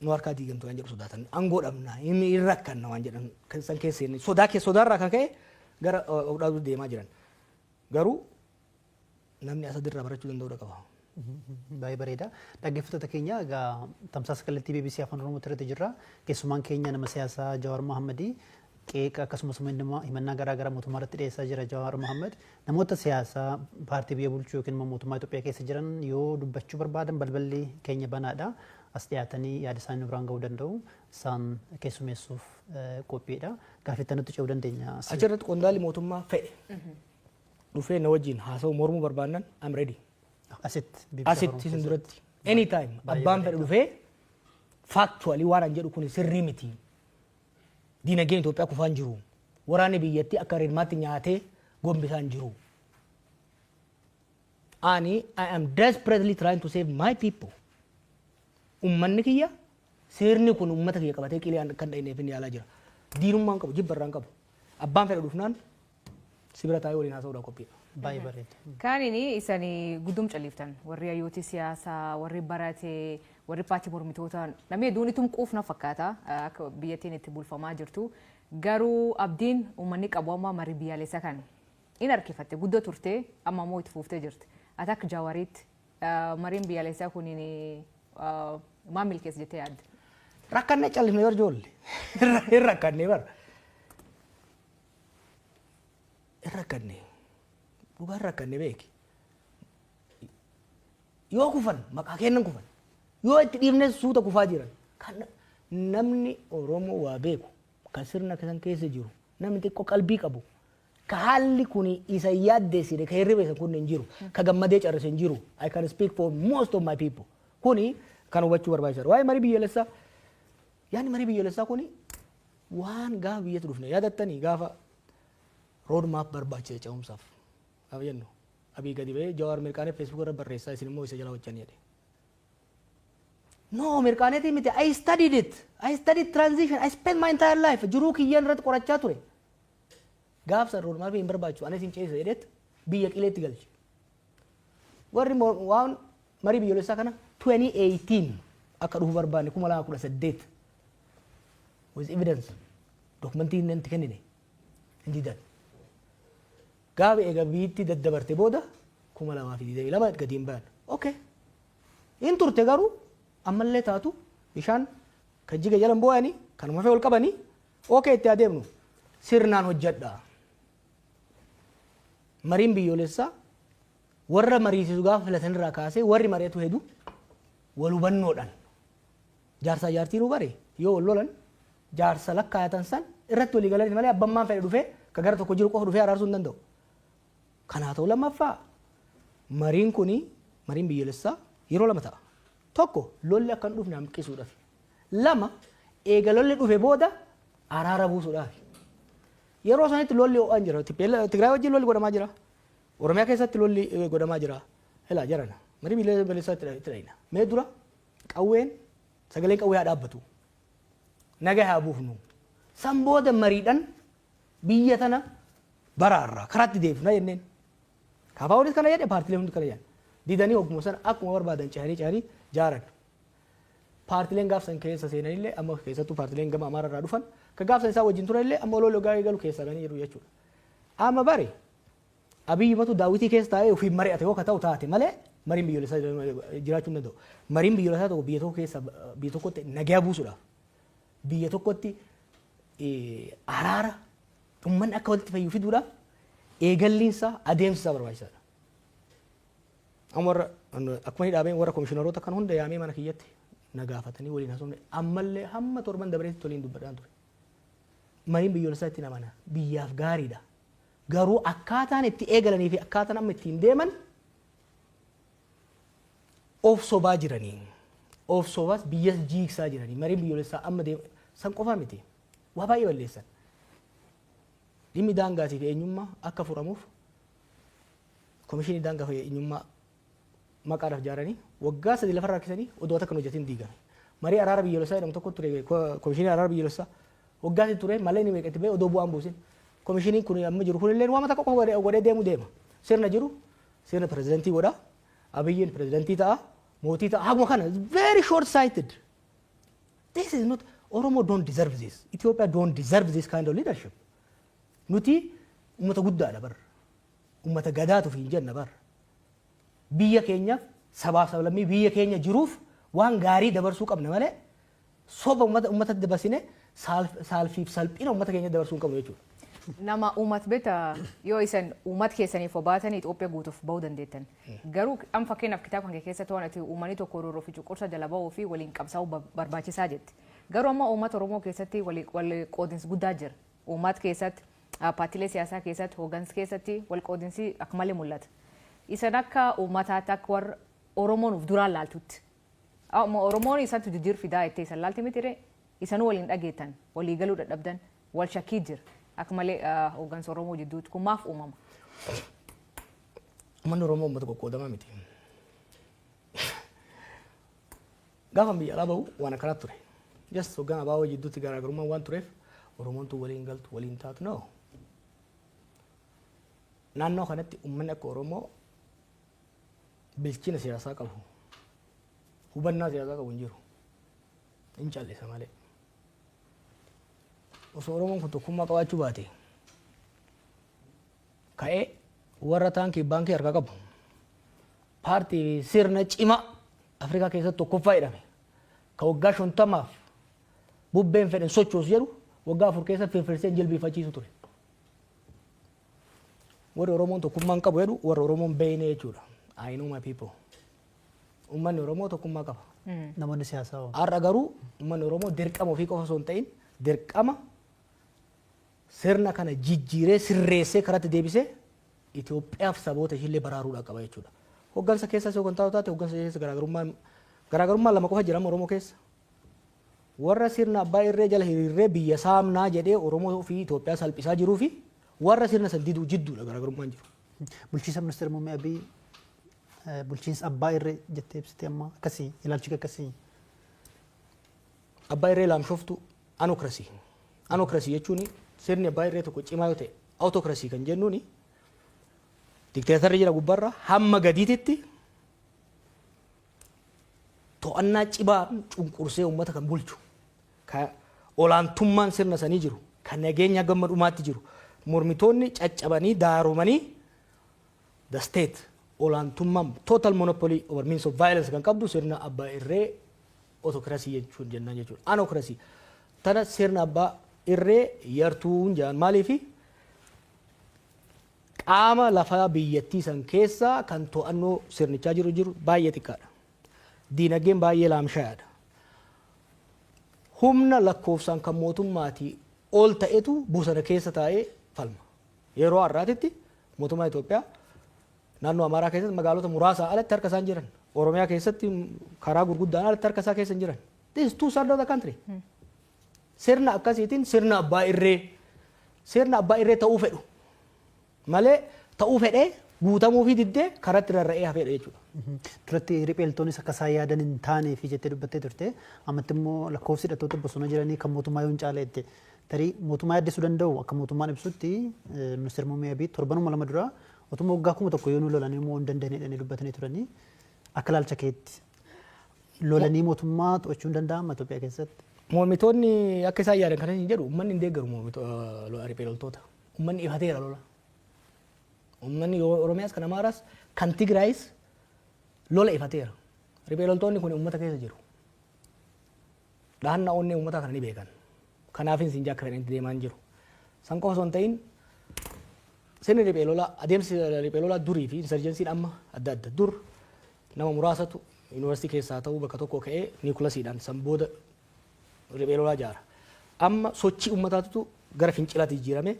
Speaker 3: nu harkaa diigamtu waan jedhu sodaatan aangoo dhabnaa hin rakkanna waan jedhan san keessee sodaarraa kan ka'e gara odhaatu deemaa jiran. Garuu namni asadirraa barachuu danda'uu qaba.
Speaker 2: Baay'ee bareeda. Dhaggeeffattoota keenya egaa tamsaasa kallattii BBC Afaan Oromoo irratti jirra. Keessumaan keenya nama siyaasaa Joowar Mahammadi qeeqa akkasumas himannaa garaa garaa mootummaa irratti dhiyeessaa jira Joowar Mahammad. Namoota siyaasaa paartii biyya bulchuu yookiin mootummaa Itoophiyaa keessa jiran yoo dubbachuu barbaadan balballi keenya banaadha. As dhiyaatanii yaada isaanii biraan ga'uu danda'u. Isaan keessumeessuuf qophiidha. Gaaffii nutti ce'uu dandeenya.
Speaker 3: Achirratti qondaalli mootummaa fe'e. Dhufee na wajjin haasa'u mormuu barbaannan I'm ready. Asitti isin duratti anytime abbaan fedhe dhufee factually waan an jedhu kun sirrii miti diinagdeen Itoophiyaa kufaan jiru waraanni biyyattii akka reermaatti nyaatee gombisaan jiru ani I am desperately trying to save my people ummanni kiyya sirni kun ummata kiyya qabatee qilee kan dha'ineef inni yaalaa jira diinummaan qabu jibbarraan qabu abbaan fedhe dhufnaan sibira taa'ee waliin haasa'uudhaaf qophiidha.
Speaker 2: Baay'ee bareeda.
Speaker 1: Kaanini isanii guddum califtan warri hayyooti siyaasaa warri baratee warri paartii mormitoota namni hedduun itum quufna fakkaata akka biyyattiin itti bulfamaa jirtu garuu abdiin uummanni qabu amma marii biyyaalessaa kan in harkifatte guddoo turte amma immoo itti fuuftee jirti ati akka jaawariitti mariin biyyaalessaa kuniin maal milkeessa jettee yaadde.
Speaker 3: Rakkannee callifnee bar ijoollee hin rakkannee bar hin rakkannee dhugaan rakkannee beeki yoo kufan maqaa kennan kufan yoo itti dhiibne suuta kufaa jiran kan namni Oromoo waa beeku kan sirna kan keessa jiru namni xiqqoo qalbii qabu ka haalli kun isa yaaddeessine ka hirribeessan kun hin jiru ka gammadee carrase hin jiru I can speak for most of my people kuni kan hubachuu barbaachisaadha waa'ee marii biyyaalessaa yaani marii biyyaalessaa kuni waan gaafa biyyatti dhufne yaadattanii gaafa road map barbaachise ce'umsaaf gaafa jennu abii gadi ba'ee Joowar mirqaanee Facebook irra barreessaa isin immoo isa jala hojjan jedhe. No, mirqaaneetii miti. I studied it. I studied transition. I spent my entire life. Jiruu kiyyaan irratti qorachaa ture. Gaafsa road map hin barbaachisu. Anis hin ceesisa jedheet biyya qileetti galche. Warri waan marii biyyoolessaa kana 2018 akka dhufu barbaanne 2018 with evidence dokumentii inni itti kennine hin didan. Gaafa eega biitti daddabarte booda 2022 gadi hin ba'an. Okay. In turte garuu ammallee taatu bishaan kan jiga jalan boo'anii kan mafee ol qabanii okay itti adeemnu sirnaan hojjedha. Mariin biyyoolessaa warra mariisisu gaafa filatan irraa kaasee warri mari'atu hedduu wal hubannoodhaan jaarsaa jaartii nu bare yoo wal lolan jaarsa lakkaayatan san irratti walii galanii malee abbammaan fedhe dhufee ka gara tokko jiru qofa dhufee araarsuu hin danda'u. Kanaa ta'u lammaffaa mariin kuni mariin biyyoolessaa yeroo lama ta'a. Tokko lolli akka hin dhufne hanqisuudhaaf. Lama eega lolli dhufe booda araara buusuudhaaf. Yeroo sanitti lolli ho'aan jira. Tigraay wajjin lolli godhamaa jira. Oromiyaa keessatti lolli godhamaa jira. Ilaa jarana. Marii biyyoolessaa itti dhahina. Mee dura qawween sagaleen qawwee haa dhaabbatu. Nagaa haa buufnu. San booda mariidhaan biyya tana baraarraa karaatti deebifna jenneen. Kaafaawwanis kana jedhe paartiileen hundi kana jedhan. Didanii ogguma sana akkuma barbaadan cahanii jaaran. Paartiileen gaafsan keessa seenanillee amma keessattuu paartiileen gama Amaara irraa dhufan ka gaafsan isaa wajjin turanillee amma lolli gaarii galu keessa ganii jiru jechuudha. Amma bare Abiyyi matu daawwitii keessa taa'ee ofii mari'ate yoo ka ta'u taate malee mariin biyyoolessaa jiraachuu hin danda'u. Mariin biyyoolessaa tokko biyya tokko keessa biyya tokkotti nagaa buusuudhaaf biyya tokkotti araara uummanni akka walitti fayyuu fiduudhaaf eegalliinsaa adeemsisaa barbaachisaadha. Amma akkuma ni dhaabeen warra komishiinaroota kan hunda yaamee mana kiyyatti nagaafatanii waliin haasofne ammallee hamma torban dabreetti waliin dubbadhaan ture. Mariin biyyoolessaa itti namana biyyaaf gaariidha. Garuu akkaataan itti eegalanii fi akkaataan amma ittiin deeman of sobaa jiranii. Of sobaas biyya jiigsaa jiranii. Mariin biyyoolessaa amma san qofaa miti. Waa baay'ee balleessan. Dhimmi daangaatii fi eenyummaa akka furamuuf komishinii daangaa fi eenyummaa maqaadhaaf ijaaranii waggaa 3 lafarra rakkisanii odoo akka hojjetin diigame. Marii araara biyyoolessaa jedhamu tokko ture komishinii araara biyyoolessaa waggaa ture malee ni meeqatti ba'e odoo bu'aan buusin. Komishiniin kun amma jiru kun illee waamata qofa godhee deema. Sirna jiru sirna pirezidantii godha. Abiyyiin pirezidantii ta'a. Mootii ta'a. Haguma kana very short sighted. This is not Oromo don't deserve this. Ethiopia don't deserve this kind of leadership. Nuti ummata guddaadha bar. Ummata gadaatu fi hin jenna bar. Biyya keenya sabaaf sablammii biyya keenya jiruuf waan gaarii dabarsuu qabna malee soba ummata dabarsine saalfiif salphina ummata keenya dabarsuu hin qabnu jechuudha.
Speaker 1: Nama uumat beta yoo isan uumat keessaniif obaatanii Itoophiyaa guutuuf bahuu dandeettan. Garuu am fakkeenyaaf kitaaba kan keessatti waan ati uummanni tokko rooroo fi cuqursa jala bahuu fi waliin qabsaa'uu barbaachisaa jetti. Garuu amma uummata Oromoo keessatti wal qoodinsi guddaa jira. Uumat keessatti paartiilee siyaasaa keessatti hoggansa keessatti wal qoodinsi akka malee mul'ata. Isan akka uummataatti akka warra Oromoon of duraan laaltutti Oromoon isatu jijjiir fidaa itti isan laalti mitire isanuu waliin dhageettan walii galuu dadhabdan wal shakkii jira akka malee hooggansa Oromoo jidduutti kun maaf uumama.
Speaker 3: Uummanni Oromoo uummata qoqqoodamaa miti. Gaafa biyya alaa bahu waan akkanaatti ture. Jas hoggaan abaaboo jidduutti garaagarummaan waan tureef Oromoon tun waliin galtu waliin taatu noo. Naannoo kanatti uummanni akka Oromoo bilchina siyaasaa qabu. Hubannaa siyaasaa qabu hin jiru. Hin callisa malee. Osoo Oromoon kun tokkummaa qabaachuu baate ka'ee warra taankii baankii harkaa qabu paartii sirna cima Afrikaa keessatti tokkoffaa jedhame ka waggaa 50 bubbeen fedhan sochoosu jedhu waggaa 4 keessa firfirsee jilbiifachiisu ture. Warri Oromoon tokkummaan qabu jedhu warra Oromoon beeyne jechuudha. I know my people. Uummanni Oromoo tokkummaa qaba.
Speaker 2: Namoonni siyaasaa hoo?
Speaker 3: Har'a garuu uummanni Oromoo dirqama ofii qofa osoo hin ta'in dirqama sirna kana jijjiiree sirreessee karatti deebisee Itoophiyaaf saboota ishillee baraaruudhaa qaba jechuudha. Hoggansa keessa yoo kan taate hoggansa keessa garaagarummaan lama qofa jira Oromoo keessa. Warra sirna abbaa irree jala hiriirree biyya saamnaa jedhee Oromoo fi Itoophiyaa salphisaa jiruu fi warra sirna san diduu jidduudha garaagarummaan jiru.
Speaker 2: Bulchiinsa ministeera muummee Abiy bulchiinsa abbaa irree jettee ibsite amma akkasii ilaalchi akkasii.
Speaker 3: Abbaa irree laamshoftu anokrasii. Anokrasii jechuun sirni abbaa irree tokko cimaa yoo ta'e autokrasii kan jennuuni dikteetarri jira gubbarra hamma gadiititti to'annaa cibaa cunqursee uummata kan bulchu ka olaantummaan sirna sanii jiru kan nageenya gamma dhumaatti jiru mormitoonni caccabanii daaromanii the state olaantummaan total monopoly over means of violence kan qabdu sirna abbaa irree autokrasii jechuun jennaan jechuudha. Anokrasii tana sirna abbaa irree yartuun jedhan maaliifi qaama lafaa biyyattii san keessaa kan to'annoo sirnichaa jiru baay'ee xiqqaadha. Diinagdeen baay'ee laamshaadha. Humna lakkoofsaan kan mootummaatii ol ta'etu bosona keessa taa'ee falma. Yeroo har'aatitti mootummaa Itoophiyaa naannoo Amaaraa keessatti magaalota muraasaa alatti harka isaan jiran. Oromiyaa keessatti karaa gurguddaan alatti harka isaa keessa hin jiran. This is two sides of the country. Sirna akkasiitiin sirna abbaa irree ta'uu fedhu malee ta'uu fedhee guutamuu fi diddee karatti rarra'ee hafeedha jechuudha.
Speaker 2: Duratti ripheeltoonnis akka isaan yaadan hin taanee fi jettee dubbattee turte ammatti immoo lakkoofsi hidhattoota bosona jiranii kan mootummaa yoo hin caala jette tarii mootummaa yaaddessuu danda'u akka mootummaan ibsutti ministeera muummee Abiy torbanuma lama dura otuma waggaa 1,000 yoo nu lolanii immoo hin dandeenye dubbatanii turanii akka ilaalcha keetti lolanii mootummaa to'achuu hin danda'ama Itoophiyaa keessatti.
Speaker 3: Mormitoonni akka isaan yaadan kana hin jedhu uummanni hin deeggaru ripheeloltoota. Uummanni ifateera lola. Uummanni Oromiyaas kan Amaaraas kan Tigraayis lola ifateera. Ripheeloltoonni kun uummata keessa jiru. Dhahannaa onnee uummataa kana ni beekan. Kanaafin siin jaakka fedhanitti deemaa hin jiru. San qofa osoo hin ta'in sirni ripheelolaa adeemsi ripheelolaa durii fi insurgensiin amma adda adda dur nama muraasatu yuunivarsiitii keessaa ta'uu bakka tokko ka'ee niikulasiidhaan san booda ripheelolaa jaara. Amma sochii uummataatu gara fincilaatti jijjiirame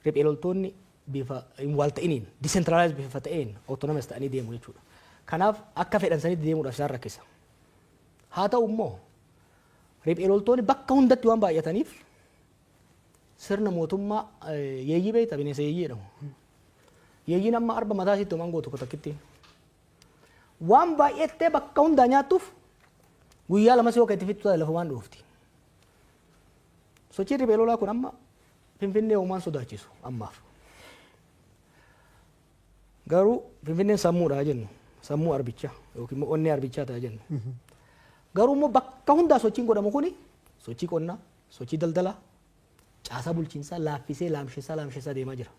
Speaker 3: ripheeloltoonni bifa wal ta'iniin decentralized bifa ta'een autonomous ta'anii deemu jechuudha. Kanaaf akka fedhan sanitti deemuudhaaf isaan rakkisa. Haa ta'u immoo ripheeloltoonni bakka hundatti waan baay'ataniif sirna mootummaa yeeyyii beekta bineensa yeeyyii jedhamu. Yeeyyiin amma arba mataa isiitti homaan gootu takkitti. Waan baay'attee bakka hundaa nyaattuuf guyyaa lamas yoo itti fixtu lafa waan dhoofti. Sochiin ripheelolaa kun amma Finfinnee uumaan sodaachisu ammaaf. Garuu Finfinneen sammuudha jennu sammuu arbichaa yookiin onnee arbichaa ta'a jennu. Garuu immoo bakka hundaa sochiin godhamu kuni sochii qonnaa, sochii daldalaa, caasaa bulchiinsaa laaffisee laamshisaa deemaa jira.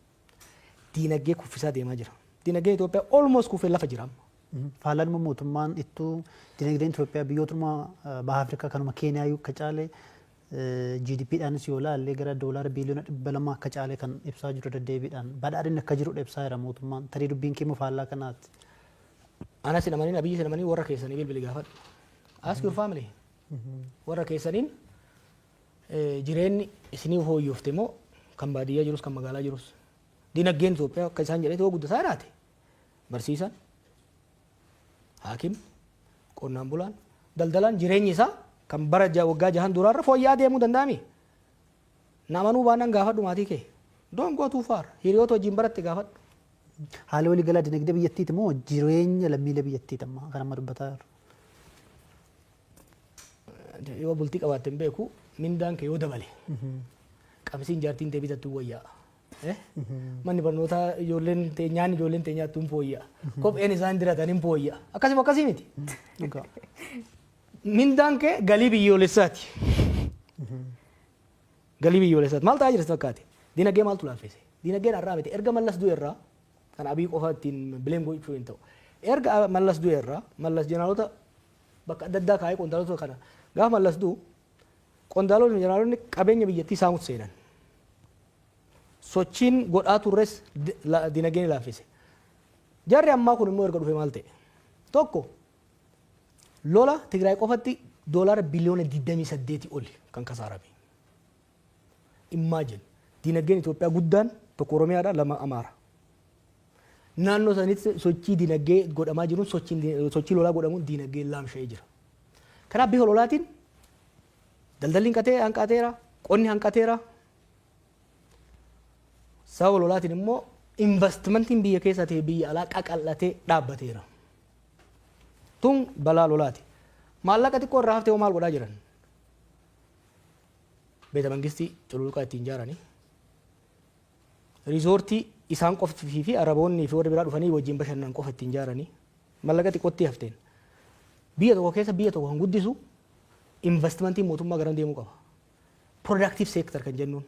Speaker 3: Diinagdee kuffisaa deemaa jira. Diinagdeen Itoophiyaa almost kuffee lafa jira amma.
Speaker 2: Faalaan mootummaan ittuu diinagdeen Itoophiyaa biyyootuma baha Afrikaa kanuma Keeniyaa akka caale GDPdhaanis yoo ilaalle gara doolaara biliyoona 200 akka caale kan ibsaa jiru deddeebiidhaan badhaadhinni akka jiru ibsaa jira mootummaan tarii dubbiin keemmoo faallaa kanaatti.
Speaker 3: Ana sinamanii Abiyyi sinamanii warra keessanii bilbili gaafadhu. Ask your family. Warra keessaniin jireenyi isinii hooyyofte moo kan baadiyyaa jirus kan magaalaa jirus. Diinagdeen Itoophiyaa akka isaan jedhee yoo guddataa jiraate barsiisan, haakim, qonnaan bulaan, daldalaan jireenyi isaa kan bara waggaa jahan duraarra fooyya'aa deemuu danda'ami. Namanuu baanaan gaafadhu maatii kee. Don't go too far. Hiriyoota wajjin baratte gaafadhu.
Speaker 2: Haala waliigalaa dinagdee biyyattiiti moo jireenya lammiilee biyyattiiti amma kan amma dubbataa jiru?
Speaker 3: Yoo bultii qabaatte hin beeku mindaan kee yoo dabale qabsiin jaartiin tee bitattuu wayyaa. Manni barnootaa ijoolleen nyaanni ijoolleen tee nyaattu hin fooyyaa. Kopheen isaan diratan hin fooyyaa. Akkasuma akkasii miti. Mindaan kee galii biyyoolessaati. Galii biyyoolessaati. Maal ta'aa jirti fakkaate? Dinagdee maaltu laaffise? Dinagdeen har'aa miti erga mallas du'e irraa kan abii qofa ittiin bileem gochuu hin ta'u. Erga mallas du'e irraa mallas jeneraaloota bakka adda addaa kaa'ee qondaalota kana gaafa mallas du'u qondaalonni jeneraaloonni qabeenya biyyattii saamutti seenan. Sochiin godhaa turres dinagdeen laaffise. Jarri ammaa kun immoo erga dhufe maal ta'e? Tokko lola Tigraay qofatti doolaara biliyoona 28 oli kan kasaarame. Imagine dinagdeen Itoophiyaa guddaan tokko Oromiyaadha lama Amaara. Naannoo sanitti sochii dinagdee godhamaa jiruun sochii lolaa godhamuun dinagdee laamsha'ee jira. Kanaaf bifa lolaatiin daldalli hanqateera, qonni hanqateera. Sababa lolaatiin immoo investimentiin biyya keessaa ta'e biyya alaa qaqal'atee dhaabbateera. Tun balaa lolaati. Maallaqa xiqqoo irraa haftee maal godhaa jiran? Beeta mangistii cululuqaa ittiin ijaaranii. Riizoortii isaan qoftii fi araboonnii fi warri biraa dhufanii wajjin bashannan qofa ittiin ijaaranii. Maallaqa xiqqootti hafteen. Biyya tokko keessa biyya tokko kan guddisu investimentiin mootummaa garam deemuu qaba. Productive sector kan jennuun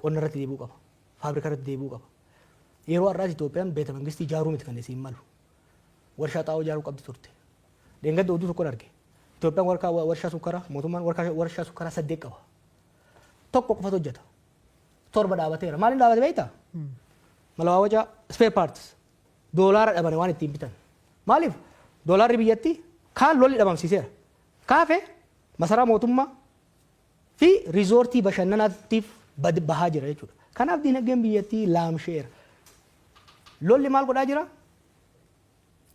Speaker 3: qonna irratti deebi'uu qaba. Faabirikaa irratti deebi'uu qaba. Yeroo har'aas Itoophiyaan beeta mangistii ijaaruu miti kan isiin malu. Warshaa xaa'oo ijaaruu qabdi turte. Deengadda oduu tokkoon arge. Itoophiyaan warshaa sukkaraa mootummaan warshaa sukkaraa 8 qaba. Tokko qofatu hojjeta. 7 dhaabateera. Maaliin dhaabate beektaa? Malaawwaja spare parts doolaara dhabane waan ittiin bitan. Maaliif? Doolaarri biyyattii kaan lolli dhabamsiiseera. Kaafe masaraa mootummaa fi riizoortii bashannanaatiif bahaa jira jechuudha. Kanaaf dinagdeen biyyattii laamsheera. Lolli maal godhaa jira?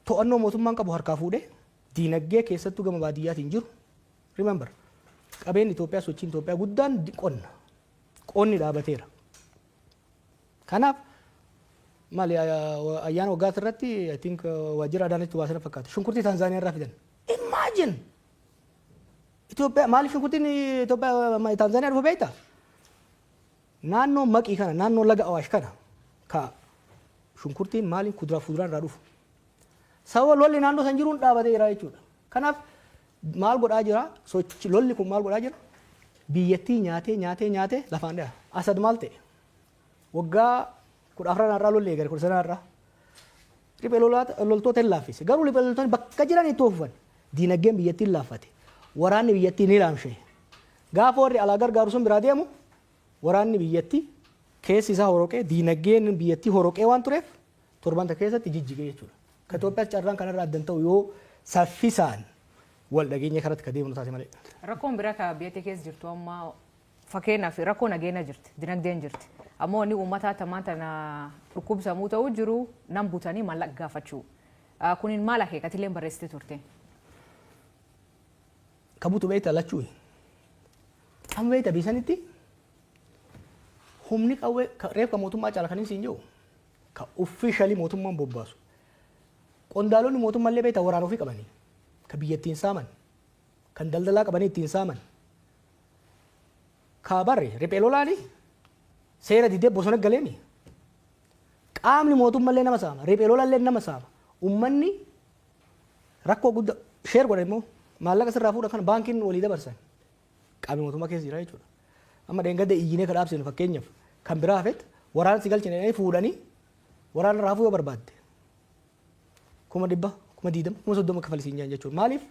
Speaker 3: To'annoo mootummaan qabu harkaa fuudhee dinagdee keessattuu gama baadiyyaatiin jiru. Remember qabeen Itoophiyaa sochiin Itoophiyaa guddaan qonna. Qonni dhaabateera. Kanaaf maali ayyaana waggaa irratti I think waajjira Adaanaatti waasina fakkaata. Shunkurtii Taanzaaniyaa irraa fidan. Imagine Itoophiyaa maaliif shunkurtiin Itoophiyaa Taanzaaniyaa dhufa beektaa? Naannoo maqii kana naannoo laga Awaash kana ka shunkurtiin maaliin kuduraa fuduraan irraa dhufu. Sababa lolli naannoo san jiruun dhaabateera jechuudha. Kanaaf maal godhaa jira? Lolli kun maal godhaa jira? Biyyattii nyaatee lafaan dha'a. Asad maal ta'e? Waggaa 14 irraa lolli eegale 19 irraa. Riphee loltoota hin laaffise. Garuu riphee loltoonni bakka jiran itti oofan. Dinagdeen biyyattii hin laaffate. Waraanni biyyattii ni laamshe. Gaafa warri alaa gargaaru sun biraa deemu waraanni biyyattii keessi isaa horoqee dinagdeen biyyattii horoqee waan tureef torbanta keessatti jijjigee jechuudha. Ka Itoophiyaas carraan kanarraa addan ta'u yoo saffisaan wal dhageenya karatti ka deemnu taate malee.
Speaker 1: Rakkoon biraa ka biyyattii keessa jirtu amma fakkeenyaaf rakkoo nageenya jirti, dinagdeen jirti. Ammoo inni uummataa tamaan tana dhukkubsamuu ta'uu jiru nan butanii maallaqa gaafachuu. Kunin maal akeekatileen barreessite turte?
Speaker 3: Ka butu beektaa lachuu. Amma beektaa biisanitti humni qawwee reefka mootummaa caala kan hin siin jiru ka officially mootummaan bobbaasu. Qondaalonni mootummaallee beektaa waraana ofii qabanii ka biyyattiin saaman kan daldalaa qabanii ittiin saaman ka barre riphee lolaanii seera didee bosona galeemi qaamni mootummaallee nama saama riphee lolaallee nama saama ummanni rakkoo guddaa sheer godha immoo maallaqa sirraa fuudhan kan baankiin walii dabarsan qaamni mootummaa keessa jira jechuudha. Amma deengadda iyyinee ka dhaabsinu fakkeenyaaf kan biraa hafet waraana si galchine fuudhanii waraana raafuu yoo barbaadde 100,000, 120,000, 30,000 kafalisiin jaan jechuudha. Maaliif?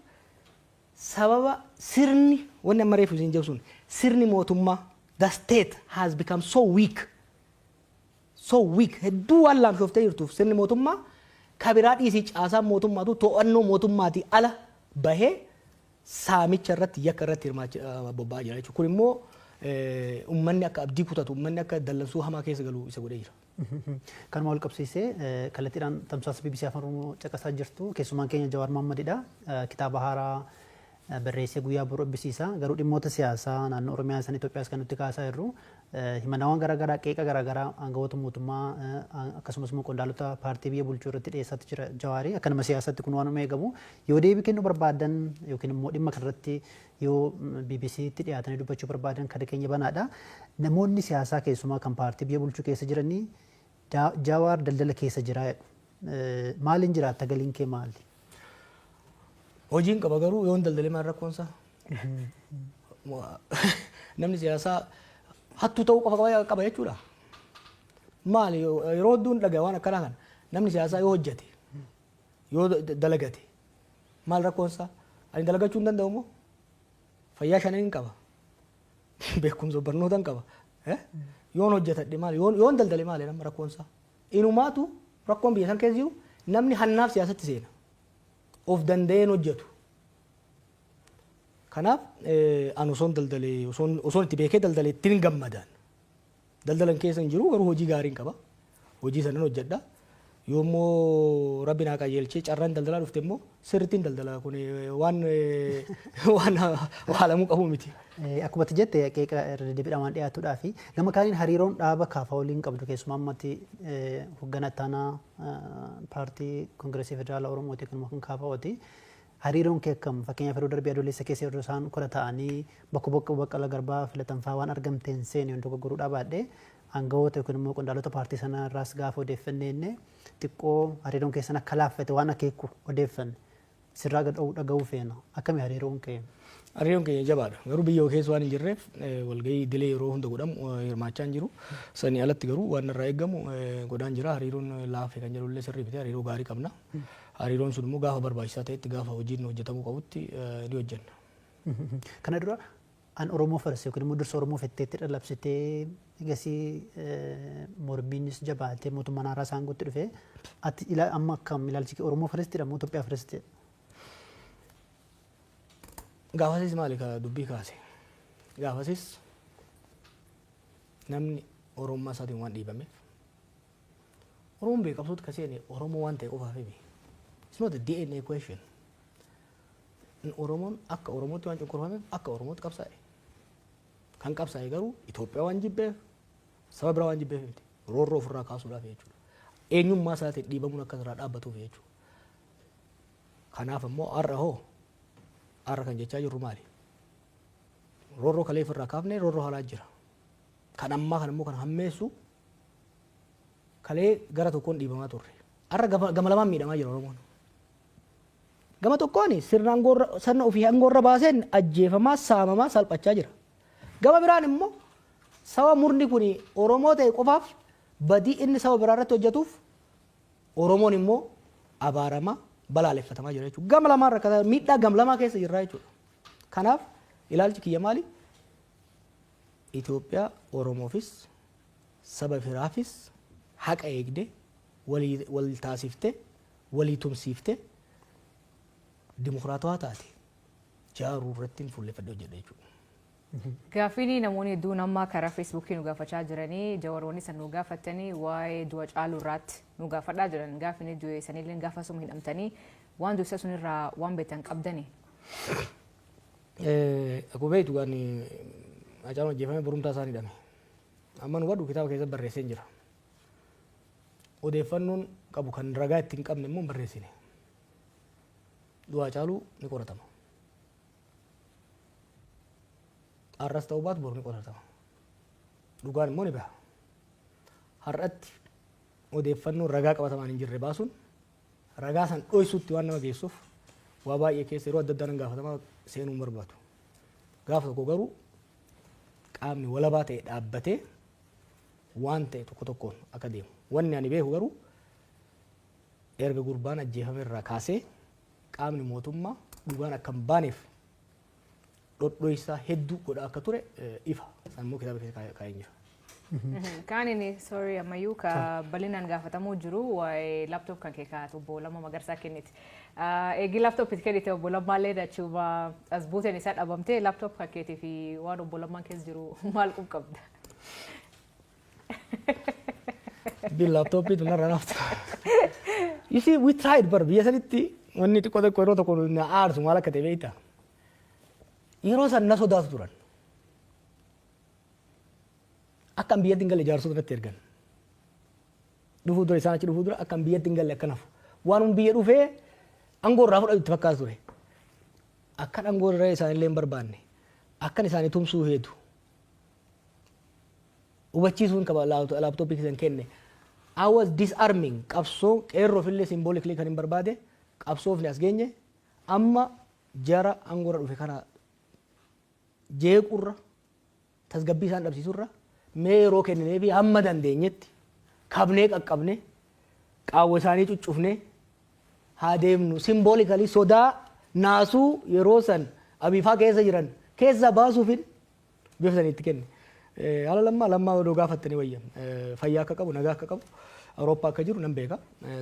Speaker 3: Sababa sirni wanni amma reefu isin jedhu sun sirni mootummaa the state has become so weak hedduu waan laamshoftee jirtuuf sirni mootummaa ka biraa dhiisii caasaan mootummaatu to'annoo mootummaatii ala bahee saamicha irratti yakka irratti bobba'aa jira jechuudha. Kun immoo ummanni akka abdii kutatu ummanni akka dallansuu hamaa keessa galu isa godhee jira.
Speaker 2: Kanuma wal qabsiisee kallattiidhaan tamsaasa BBC Afaan Oromoo caqasaa jirtu keessumaan keenya Joowar Mahammadidha. Kitaaba haaraa barreessee guyyaa boruu eebbisiisa. Garuu dhimmoota siyaasaa naannoo Oromiyaa san Itoophiyaas kan nutti kaasaa jirru himannawwan garaagaraa qeeqa garaagaraa aangawoota mootummaa akkasumas immoo qondaalota paartii biyya bulchuu irratti dhiyeessaatti jira Jawaarii akka nama siyaasatti kun waanuma eegamu yoo deebii kennuu barbaadan yookiin immoo dhimma kanarratti yoo BBC'tti dhiyaatanii dubbachuu barbaadan kan keenya banaadha. Namoonni siyaasaa keessumaa kan paartii biyya bulchuu keessa jiranii Jawaar daldala keessa jira. Maaliin jiraatta galiin kee maali?
Speaker 3: Hojiin qaba garuu yoon daldalee maal rakkoonsa? Namni siyaasaa hattuu ta'uu qaba jechuudha. Maali yeroo hedduun dhagaa waan akkanaa kana namni siyaasaa yoo hojjete yoo dalagate maal rakkoonsa? Ani dalagachuu hin danda'u moo? Fayyaa shaniin qaba. Beekumsa barnootaan qaba. Yoon hojjetadhe maali? Yoon daldalee maali nama rakkoonsa? Inumaatu rakkoon biyya san keessa jiru namni hannaaf siyaasatti seena. Of danda'een hojjetu. Kanaaf an osoon daldalee osoon itti beekee daldalee ittiin gammadaan. Daldalan keessa hin jiru garuu hojii gaariin qaba. Hojii sanan hojjedha. Yoommoo rabbi naa qajeelchee carraan daldalaa dhufte immoo sirriittiin daldalaa kun waan haalamuu qabu miti.
Speaker 2: Akkuma ati jette qeeqa irra deebiidhaan dhiyaatuudhaa fi gama kaaniin hariiroon dhaaba kaafaa waliin qabdu keessumaa ammatti hoggana ittaanaa paartii Koongireesii Federaalaa Oromooti kan kaafaa'ooti. Hariiroon kee akkam fakkeenyaaf yeroo darbii adoolessa keessa yeroo isaan kola ta'anii bakka Baqqalaa Garbaa filatan fa'aa waan argamteen seeni wantoota gurguruudhaa baadhee aangawoota yookiin immoo qondaalota paartii sanaa irraas gaafa odeeffannee xiqqoo hariiroon keessan akka laaffate waan akeeku odeeffanne sirraa dhaga'uu feena. Akkami hariiroon kee?
Speaker 3: Hariiroon keenya jabaadha. Garuu biyya keessa waan hin jirreef walgahii idilee yeroo hunda godhamu hirmaachaa hin jiru. Sanii alatti garuu waan irraa eegamu godhaan jira. Hariiroon laaffee kan jedhullee sirrii fitee hariiroo gaarii qabna. Hariiroon sun immoo gaafa barbaachisaa ta'etti gaafa hojiin hojjetamuu qabutti ni hojjenna.
Speaker 2: Kana dura an Oromoo farsee yookiin immoo dursa Oromoo fetteetti dhalabsitee egasii mormiinis jabaatee mootummaan haaraa saanguutti dhufee ati amma akkam ilaalchi Oromoo farsiitidha moo Itoophiyaa farsiitidha?
Speaker 3: Gaafasis maali ka dubbii kaase? Gaafasis namni Oromummaa isaatiin waan dhiibameef Oromoon beekamtoota kaseen Oromoo waan ta'e qofaaf himi. It's not a DNA question. Oromoon akka Oromootti waan cunqurfameef akka Oromootti qabsaa'e. Kan qabsaa'e garuu Itoophiyaa waan jibbeef saba biraa waan jibbeef miti. Roorroo ofirraa kaasuudhaaf jechuudha. Eenyummaa isaatiin dhiibamuun akka irraa dhaabbatuuf jechuudha. Kanaaf immoo har'a kan jechaa jirru maali? Roorroo kalee ofirraa kaafnee roorroo haalaa jira. Kan ammaa kan immoo kan hammeessu kalee gara tokkoon dhiibamaa turre. Har'a gama lamaan miidhamaa jira Oromoon. Gama tokkoon sirna ofii aangoorra baaseen ajjeefamaa saamamaa salphachaa jira. Gama biraan immoo saba murni kun Oromoo ta'e qofaaf badii inni saba biraa irratti hojjetuuf Oromoon immoo abaaramaa balaaleffatamaa jira jechuudha. Gama lamaan rakkataa miidhaa gama lamaa keessa jirra jechuudha. Kanaaf ilaalchi kiyya maali? Itoophiyaa Oromoofis saba biraafis haqa eegdee wal taasiftee walii tumsiiftee dimokiraatawaa taate jaaruu irratti fuulleffadhee hojjedha jechuudha.
Speaker 1: Gaafii namoonni hedduun amma karaa Feesbuukii nu gaafachaa jiranii jawaroonni san nu gaafatanii waa'ee du'a Caaluu irratti nu gaafadhaa jiran gaafii du'e sanillee gaafa suma hidhamtanii waan du'e sun irraa waan beektan qabdanii.
Speaker 3: Akkuma beektu waan Hacaaluun ajjeefamee borumtaa isaan hidhame. Amma nu badhu kitaaba keessatti barreessee jira. Odeeffannoon qabu kan ragaa ittiin qabne immoo barreessine. Du'a Hacaaluu ni qoratama. Har'as ta'uu baatu boru ni qoratama. Dhugaan immoo ni baha. Har'atti odeeffannoo ragaa qabatamaan hin jirre baasuun ragaa san dhoysuutti waan nama geessuuf waa baay'ee keessa yeroo adda addaan gaafatamaa seenuu hin barbaadu. Gaafa tokko garuu qaamni walabaa ta'e dhaabbatee waan ta'e tokko tokkoon akka deemu. Wanni ani beeku garuu erga gurbaan ajjeefame irraa kaasee qaamni mootummaa dhugaan akka hin baaneef dhodhoysaa hedduu godha akka ture ifa. Sammuu kitaaba keessa kaa'ee jira.
Speaker 1: Kaanini sorry ammayyuu ka bal'inaan gaafatamuu jiru waa'ee laptop kan kee kaa'atu obbo Lammaa Magarsaa kenniti. Eegi laptop itti kennite obbo Lammaallee dachuuma as buuteen isaa dhabamtee laptop kan keetii fi waan obbo Lammaan keessa jiru maal qabda?
Speaker 3: Bil laptop itu narra nafta. You see, we tried bar biyya sanitti wanni xiqqoo tokko yeroo tokko na aarsu maal akka ta'e beektaa? yeroo san na sodaatu turan akkan biyyatti hin galle jaarsota irratti ergan dhufuu dura isaan achi dhufuu dura akkan biyyatti hin galle akkanaaf waan biyya dhufee aangoo irraa fudhatu itti fakkaatu ture akkan aangoo irraa isaanillee hin barbaanne akkan isaanii tumsuu heetu hubachiisuun qaba laaptooppii keessan kenne I was disarming qabsoo qeerroo fillee symbolically kan hin barbaade qabsoofni as geenye amma jara aangoo irra dhufe kana jeequrra tasgabbii isaan dhabsiisurra mee yeroo kenninee fi hamma dandeenyetti kabnee qaqqabne qaawwa isaanii cuccufne haa deemnu symbolically sodaa naasuu yeroo san abiifaa keessa jiran keessa baasuufin bifa saniitti kenne. Haala lammaa odoo gaafattanii wayya fayyaa akka qabu nagaa akka qabu Awurooppaa akka jiru nan beeka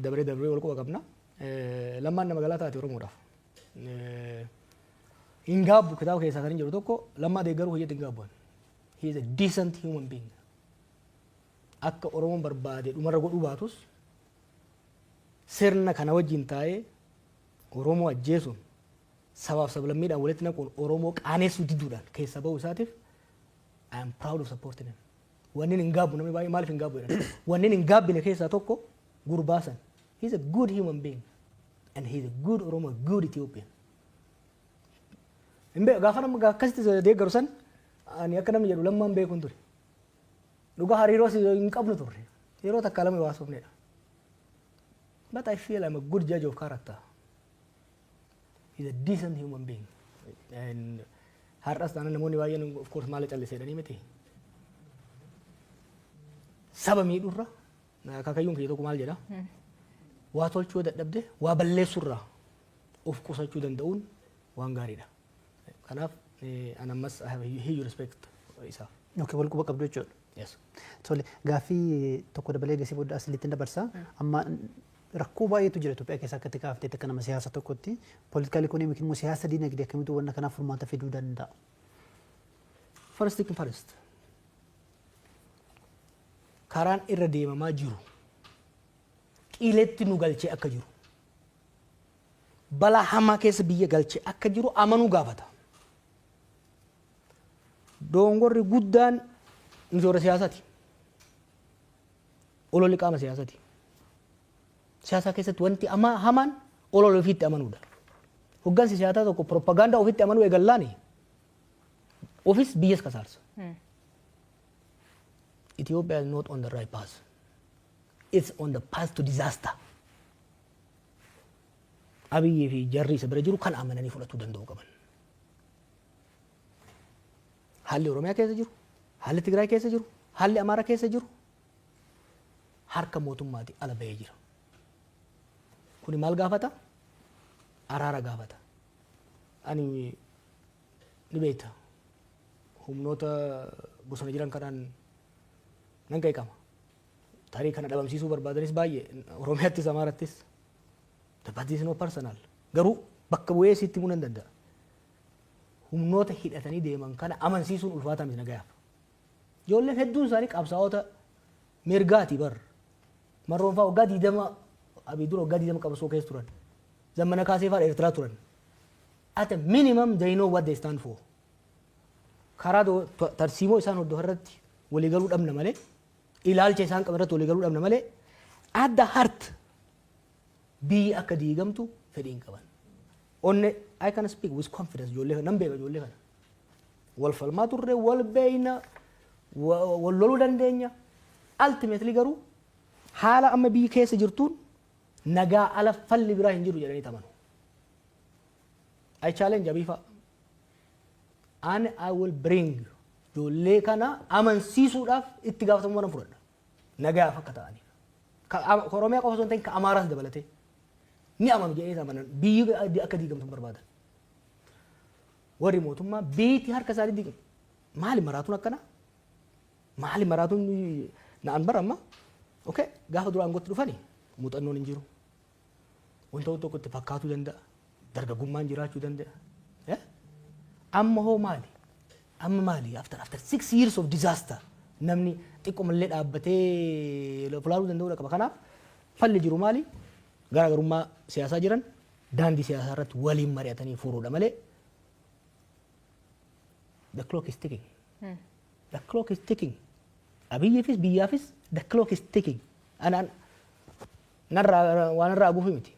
Speaker 3: dabaree wal quba qabna lammaan nama galaa taate Oromoodhaaf. Hin gaabbu kitaaba keessaa kan hin jiru tokko lammaa deeggaruu hoyyatti hin gaabbu'an. He is a decent human being. Akka Oromoon barbaade dhumarra godhuu baatus sirna kana wajjin taa'ee Oromoo ajjeesuun sabaaf sablammiidhaan walitti naquun Oromoo qaaneessuu didduudhaan keessa ba'uu isaatiif I am proud of supporting him. Wanni hin gaabbu namni baay'ee maaliif hin gaabbu jedhan. Wanni hin gaabbine keessaa tokko gurbaasan. He is a good human being and he is a good Oromo, a good Ethiopian. Gaafa nama akkasitti deeggaru san ani akka namni jedhu lammaan beekuun ture. Dhugaa hariiroo hin qabnu turre. Yeroo takka lama waasofnedha. But I feel I'm a good judge of character. He's a decent human being. And har'as taanaan namoonni baay'een of course maal calliseedhanii miti. Saba miidhurra akaakayyuun kiyya tokko maal jedha. Waa tolchuu dadhabde waa balleessurraa of qusachuu danda'uun waan gaariidha. Kanaaf an ammas I have a huge respect isaaf.
Speaker 2: Okay, wal quba qabdu jechuudha.
Speaker 3: Yes.
Speaker 2: Tole gaafii tokko dabalee gasii booda asilitti dabarsa. Amma rakkoo baay'eetu jira Itoophiyaa keessa akkatti kaaftee akka nama siyaasa tokkotti political economic immoo siyaasa diinagdee akkamitti wanna kanaaf furmaata fiduu danda'a.
Speaker 3: First thing first. Karaan irra deemamaa jiru qileetti nu galchee akka jiru balaa hamaa keessa biyya galchee akka jiru amanuu gaafata. Dongorri guddaan injoora siyaasaati. Ololli qaama siyaasaati. Siyaasa keessatti wanti hamaan olol ofiitti amanuudha. Hoggansi siyaasaa tokko propagaandaa ofiitti amanuu eegallaani ofis biyyas kasaarsa. Ethiopia is not on the right path. It's on the path to disaster. Abiyyee fi jarri isa bira jiru kan amananii fudhatuu danda'u qaban. Haalli Oromiyaa keessa jiru, haalli Tigraay keessa jiru, haalli Amaaraa keessa jiru harka mootummaati ala bahee jira. Kuni maal gaafata? Araara gaafata. Ani ni beekta. Humnoota bosona jiran kanaan nan qeeqama. Tarii kana dhabamsiisuu barbaadanis baay'ee Oromiyaattis Amaarattis. But this is not personal. Garuu bakka bu'ee sitti himuu nan danda'a. Humnoota hidhatanii deeman kana amansiisuun ulfaataa miti nagayaaf. Ijoolleen hedduun isaanii qabsaa'ota mirgaati bar. Marroonfaa waggaa 20 abii dura waggaa 20 qabsoo keessa turan. Zammana kaasee fa'aa Eertiraa turan. At a minimum they know what they stand for. Karaa tarsiimoo isaan hordofan irratti waliigaluu dhabna malee ilaalcha isaan qaban irratti waliigaluu dhabna malee at the heart biyyi akka diigamtu fedhiin qaban. Onne I can speak with confidence ijoollee kana nan beeka ijoollee kana. Wal falmaa turre wal beeyna wal loluu dandeenya. Ultimately garuu haala amma biyyi keessa jirtuun nagaa ala falli biraa hin jiru jedhanii tamanu. I challenge Abiifa. And I will bring ijoollee kana amansiisuudhaaf itti gaafatamummaa fudhadha. Nagaaf akka ta'aniif. Oromiyaa qofa osoo hin ta'in ka Amaaraas dabalatee. Ni amanu jedhanii amanan biyyi akka diigamtu barbaadan. Warri mootummaa biyyatti harka isaanii diigamu. Maali maraatuun akkana? Maali maraatuun na'an baramma? Okay, gaafa duraan gotti dhufanii muuxannoon hin jiru. Wanta tokko itti fakkaatuu danda'a. Dargaggummaan jiraachuu danda'a. Amma hoo maali? Amma maali? After 6 years of disaster namni xiqqoomallee dhaabbatee loluu danda'uudha qaba. Kanaaf falli jiru maali? Garaagarummaa siyaasaa jiran daandii siyaasaa irratti waliin mari'atanii furuudha malee the clock is ticking. The clock is ticking. Abiyyiifis biyyaafis the clock is ticking. Anaan waan irraa guufi miti.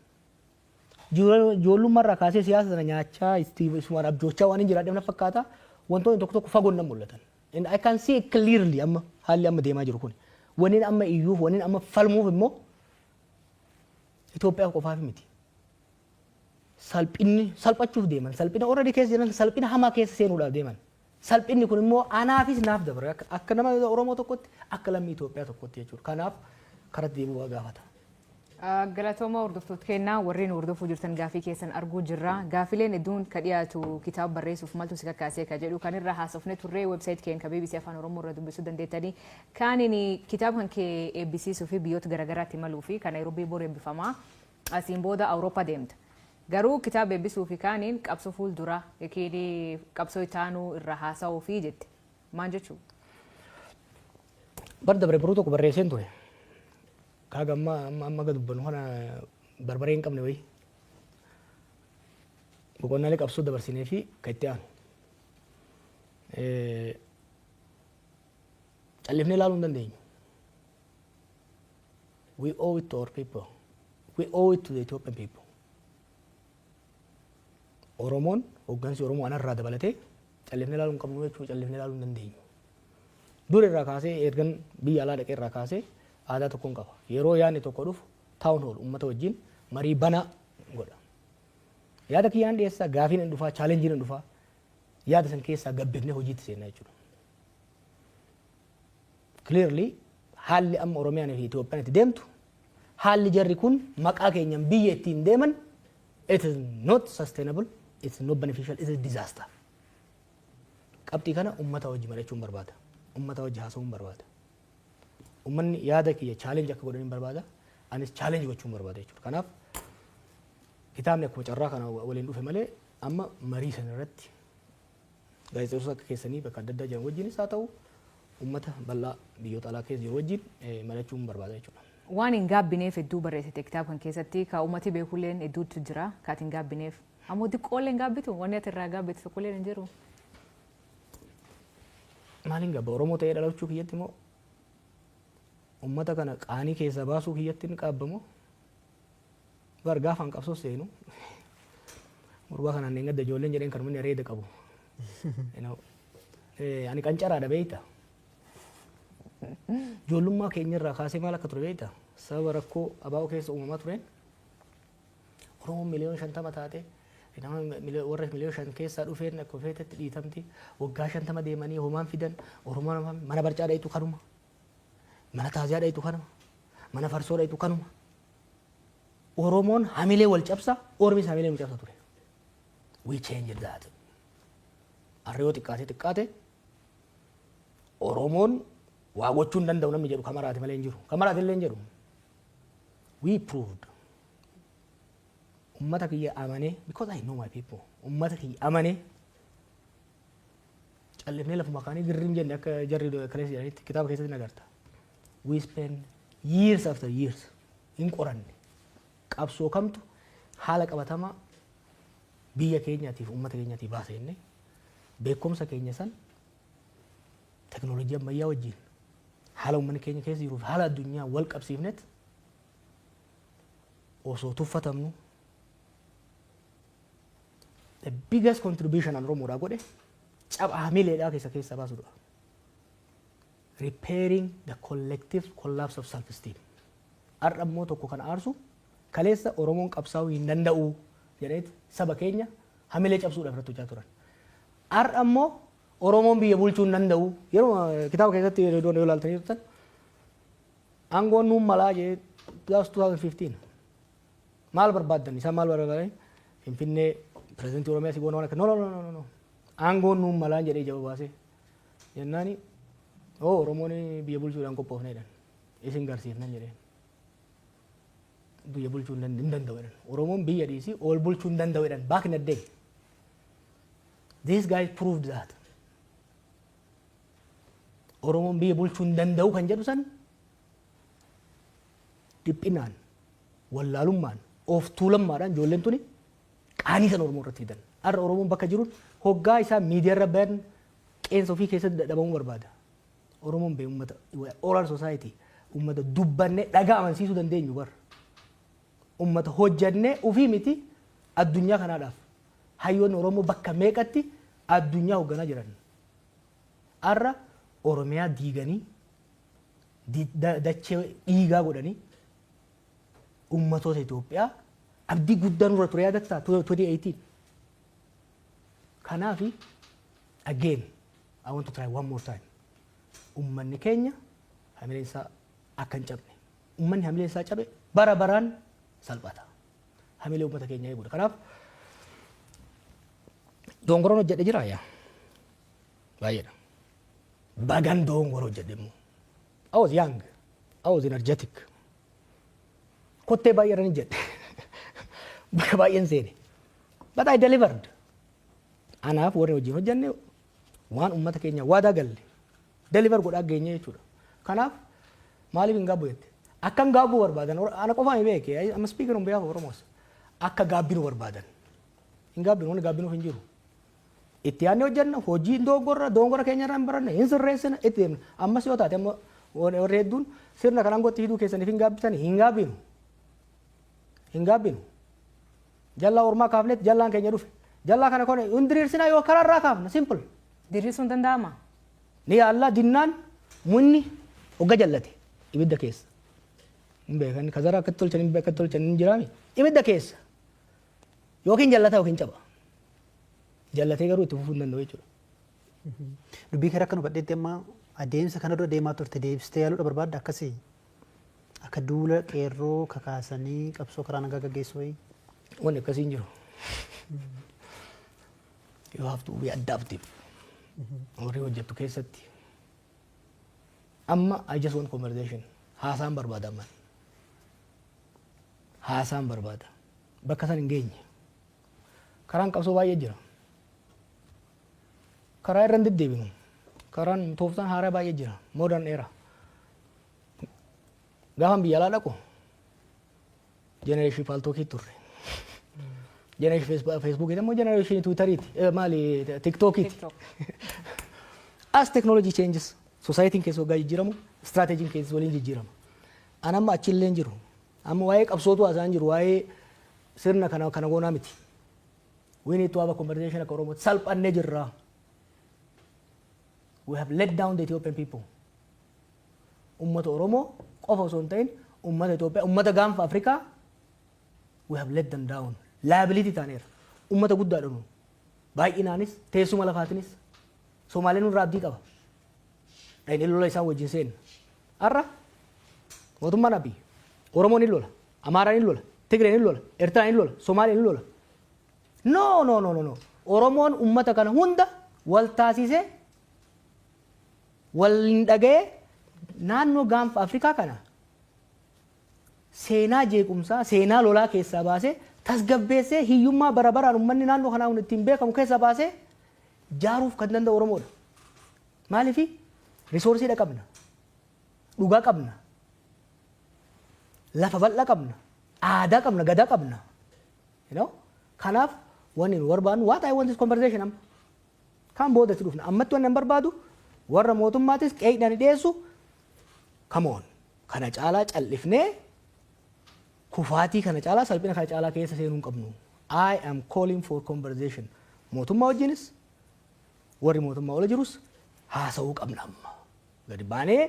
Speaker 3: Ijoollummaa irraa kaasee siyaasa sana nyaachaa isuma abjoochaa waan hin jiraadheef na fakkaata wantoonni tokko tokko fagoon nan mul'atan. And I can see clearly amma haalli amma deemaa jiru kun. Waniin amma iyyuuf waniin amma falmuuf immoo Itoophiyaaf qofaaf miti. Salphachuuf deeman. Salphina already keessa jiran salphina hamaa keessa seenuudhaaf deeman. Salphinni kun immoo anaafis naaf dabare akka nama Oromoo tokkotti akka lammii Itoophiyaa tokkotti jechuudha. Kanaaf karatti deebi'uu gaafata.
Speaker 1: Galatooma hordoftoota kennaa warreen hordofuu jirtan gaafii keessan arguu jirra. Gaafileen hedduun ka dhiyaatu kitaaba barreessuuf maltu si kakkaasee ka jedhu kan irra haasofne turree websaayit keenya ka BBC Afaan Oromoo irra dubbisuu dandeettanii. Kaaniin kitaaba kan kee eebbisiisuu fi biyyoota garaagaraatti imaluu fi kan Naayiroobii bor eebbifamaa asiin booda Awurooppaa deemta. Garuu kitaaba eebbisuu fi kaaniin qabsoo fuuldura yookiin qabsoo itaanuu irra haasa'uu fi jette. Maal jechuudha?
Speaker 3: Bar dabre biroo tokko barreesseen ture. Kaaga amma gad dubbannu kana barbaree hin qabne wayii. Boqonnaalee qabsoo dabarsinee fi kan itti aanu. Callifnee ilaaluu hin dandeenyu. We owe it to our people. We owe it to the Ethiopian people. Oromoon hooggansi Oromoo anarraa dabalatee callifnee ilaaluu hin qabnu jechuudha callifnee ilaaluu hin dandeenyu. Dur irraa kaasee ergan biyya alaa dhaqee irraa kaasee aadaa tokkoon qaba. Yeroo yaadni tokko dhufu taa'uun oolu uummata wajjin marii banaa godha. Yaada kiyyaan dhiyeessaa gaafiin hin dhufaa chaalenjiin hin dhufaa yaada san keessaa gabbifnee hojiitti seenaa jechuudha. Clearly haalli amma Oromiyaan fi Itoophiyaan itti deemtu haalli jarri kun maqaa keenyaan biyya ittiin deeman it is not sustainable, it is not beneficial, it is disaster. Qabxii kana uummata wajji mari'achuun barbaada. Uummata wajji haasa'uun barbaada. Uummanni yaada kiyya challenge akka godhaniin barbaada. Anis challenge gochuun barbaada jechuudha. Kanaaf kitaabni akkuma carraa kana waliin dhufe malee amma marii sana irratti gaazexeessitoota akka keessanii bakka adda addaa jiran wajjinis haa ta'u uummata bal'aa biyyoota alaa keessa jiru wajjin mari'achuun barbaada jechuudha.
Speaker 1: Waan hin gaabbineef hedduu barreessite kitaaba kan keessatti ka uummati beekulleen hedduutu jira kaati hin gaabbineef. Ammoo xiqqoollee hin gaabbitu wanni ati irraa gaabbitu tokkollee hin jiru.
Speaker 3: Maaliin gabba Oromoo ta'ee dhalachuu kiyyatti immoo ummata kana qaanii keessa baasuu kiyyatti ni qaabbamu. Bar gaafaan qabsoo seenu. Murbaa kanaan hin gadda ijoolleen jedheen kan manni areeda qabu. Ani qancaraadha beeyta. Ijoollummaa keenyarraa kaasee maal akka ture beeyta. Sababa rakkoo abaa'oo keessa uumamaa tureen Oromoon miliyoona 50 taate warra miliyoona 5 keessaa dhufeen akka feetetti dhiitamti waggaa 50 deemanii homaan fidan Oromoon mana barcaa dhayitu kanuma. Mana taaziyaa dhayitu kanuma. Mana farsoo dhayitu kanuma. Oromoon hamilee wal cabsa, Oromis hamilee wal cabsa ture. We changed that. Arreeyoo xiqqaate Oromoon waa gochuu hin danda'u namni jedhu kamaraati malee hin jiru. Kamaraati illee hin jedhu. We proved. Ummata kiyya amanee, because I know my people. Ummata kiyya amanee callifnee lafa makaanii girriin jenne akka jarri kaleessa jedhanitti kitaaba keessatti nagarta. We spend years after years in qoranne qabsoo kamtu haala qabatamaa biyya keenyaatiif uummata keenyaatiif baasa jennee beekumsa keenya san teknoolojii ammayyaa wajjin haala uummanni keenya keessa jiruuf haala addunyaa wal qabsiifnet osoo tuffatamnu the biggest contribution an Oromoodhaa godhe caba hamileedhaa keessa baasudha. Repairing the collective collapse of self-esteem. Har'a immoo tokko kan aarsu kaleessa Oromoon qabsaa'uu hin danda'u jedheeti saba keenya hamilee cabsuudhaaf irratti hojjaa turan. Har'a immoo Oromoon biyya bulchuu hin danda'u yeroo kitaaba keessatti yoo ilaaltanii turtan aangoon nuun malaa jedhee 2015 maal barbaaddan isaan maal barbaadan Finfinnee pirezidantii Oromiyaa si goona waan akka no aangoon nuun malaa jedhee jaba baasee jennaani Oromoon biyya bulchuudhaan qophoofne jedhan isin garsiifnan jedheen biyya bulchuu hin danda'u jedhan Oromoon biyya dhiisii ol bulchuu hin danda'u jedhan back in the day. These guys proved that. Oromoon biyya bulchuu hin danda'u kan jedhu san dhiphinaan wallaalummaan of tuulammaadhaan ijoolleen tuni qaanii san Oromoo irratti fidan. Har'a Oromoon bakka jiruun hoggaa isaa miidiyaa irra bayan qeensa ofii keessatti dadhabamuu barbaada. Oromoon bee uummata oral society uummata dubbannee dhagaa amansiisuu dandeenyu bar. Uummata hojjannee ofii miti addunyaa kanaadhaaf. Hayyoonni Oromoo bakka meeqatti addunyaa hoogganaa jiran. Har'a Oromiyaa diiganii dachee dhiigaa godhanii uummatoota Itoophiyaa abdii guddaan irra ture yaadattaa 2018. Kanaafi again I want to try one more time. Uummanni keenya hamileen isaa akka hin cabne. Uummanni hamileen isaa cabe bara baraan salphata. Hamilee uummata keenya eeguudha. Kanaaf dongoroon hojjedhe jira yaa. Baay'eedha. Bagan dongoroo hojjedhe immoo. I was young. I was energetic. Kottee baay'eedhaan hojjedhe. Baay'een seene. But I delivered. Anaaf warri wajjin hojjenne waan uummata keenya waadaa galle deliver godhaa geenye jechuudha. Kanaaf maaliif hin gaabbu jette? Akka hin gaabbu barbaadan ana qofaan beeke I'm speaking on behalf of Oromos. Akka gaabbinu barbaadan. Hin gaabbinu wanni gaabbinuuf hin jiru. Itti yaadne hojjenna hojii dongora keenya irraa hin baranne hin sirreessina itti deemna. Ammas yoo taate amma warri hedduun sirna kanaan gotti hidhuu keessaniif hin gaabbitan hin gaabbinu. Hin gaabbinu. Jallaa ormaa kaafnetti jallaan keenya dhufe. Jallaa kana kone hundiriirsina yoo kararraa kaafna simple.
Speaker 1: Diriirsuun danda'ama.
Speaker 3: Ni Allah dinnaan munni hogga jallate ibidda keessa. Hin beekan kazara akka tolchan hin beekan tolchan hin jiraami. Ibidda keessa. Yookiin jallata yookiin caba. Jallatee garuu itti fufuu hin danda'u jechuudha.
Speaker 2: Dubbii karaa kan hubadheetti amma adeemsa kana dura deemaa turte deebistee yaaluudha barbaadda akkasii akka duula qeerroo kakaasanii qabsoo karaa nagaa gaggeessuu wayii.
Speaker 3: Wanni akkasii hin jiru. You have to be adaptive. Warri hojjettu keessatti. Amma I just want conversation. Haasaan barbaada amman. Haasaan barbaada. Bakka san hin geenye. Karaan qabsoo baay'ee jira. Karaa irra hin deddeebinu. Karaan tooftaan haaraa baay'ee jira. Modern era. Gaafan biyya alaa dhaqu. Generation faaltookii turre. Generation Facebook itu, generation Twitter itu, mali TikTok itu. As technology changes, society keessa waggaa jijjiiramu, strategy keessa waliin jijjiirama. Anamma achillee jiru. Amma waa'ee qabsootu haasa'an jiru, waa'ee sirna kana goonaa miti. We need to have a conversation akka Oromoo salphannee jirra. We have let down the Ethiopian people. Ummata Oromoo qofa osoo hin ta'in, ummata Itoophiyaa, ummata gaanfa Afrikaa, we have let them down. Liability taaneera. Ummata guddaadha nu. Baay'inaanis teessuma lafaatinis Somaaliin nurraa abdii qaba. Dhayin lola isaan wajjin seenna. Har'a mootummaan abbii Oromoon hin lola, Amaaraan hin lola, Tigreen hin lola, Eertiraan hin lola, Somaaliin hin lola. No. Oromoon ummata kana hunda wal taasisee wal hin dhaga'ee naannoo gaanfa Afrikaa kana seenaa jeequmsaa, seenaa lolaa keessaa baasee tasgabbeessee hiyyummaa bara baraan uummanni naannoo kanaa kun ittiin beekamu keessa baasee jaaruuf kan danda'u Oromoodha. Maaliif risoorsii qabna, dhugaa qabna, lafa bal'aa qabna, aadaa qabna, gadaa qabna. Kanaaf wanni nu barbaadnu what I want this conversation amma kan boodatti dhufna ammatti wanni barbaadu warra mootummaatis qeeqdhaan dhiyeessu come on kana caalaa callifnee kufaatii kana caalaa salphina kana caalaa keessa seenuu hin qabnu. I am calling for conversation. Mootummaa wajjinis warri mootummaa ola jirus haasa'uu qabna amma. Gadi baanee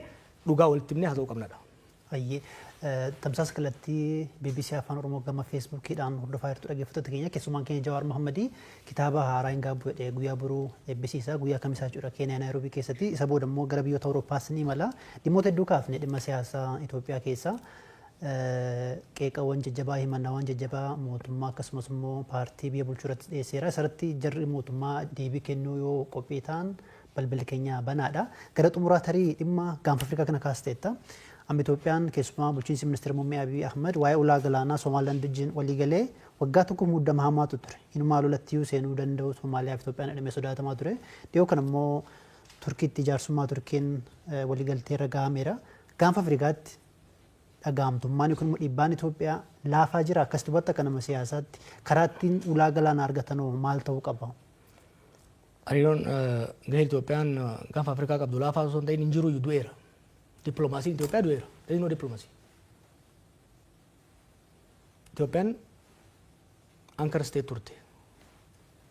Speaker 3: dhugaa walitti himnee haasa'uu qabnadha.
Speaker 2: Ayyee tamsaasa kallattii BBC Afaan Oromoo gama Facebookiidhaan hordofaa jirtu dhaggeeffattoota keenya keessumaan keenya Joowar Mahammadi kitaaba haaraa hin gaabbu jedhee guyyaa boruu eebbisiisa guyyaa kamisaa jechuudha Keeniyaa Naayiroobii keessatti isa booda immoo gara biyyoota Awurooppaas ni imala dhimmoota hedduu kaafne dhimma siyaasaa Itoophiyaa keessaa qeeqawwan jajjabaa himannaawwan jajjabaa mootummaa akkasumas immoo paartii biyya bulchuu irratti dhiyeesseera isarratti jarri mootummaa deebii kennuu yoo qophii ta'an balballi keenya banaadha gara xumuraa tarii dhimma gaanfa Afrikaa kana kaasteetta amma Itoophiyaan keessumaa bulchiinsi ministeera muummee Abiy Ahmed waa'ee ulaa galaanaa Somaaliland wajjin walii galee waggaa tokko muddama hamaatu ture inumaa lolattii seenuu danda'u Somaaliyaa fi Itoophiyaan dhimma sodaatamaa ture dhiyoo kana immoo Turkiitti ijaarsummaa Turkiin walii galtee irra gahameera gaanfa Afrikaatti dhagahamtummaan yookiin dhiibbaan Itoophiyaa laafaa jira akkasitti bakka nama siyaasaatti karaa ittiin ulaa galaanaa argatan maal ta'uu qaba?
Speaker 3: hariiroon gahee Itoophiyaan gaafa Afrikaa qabdu laafaa osoo hin ta'in hin jiru du'eera. Dippiloomaasiin Itoophiyaa du'eera. There is no diplomacy. Itoophiyaan anchor state turte.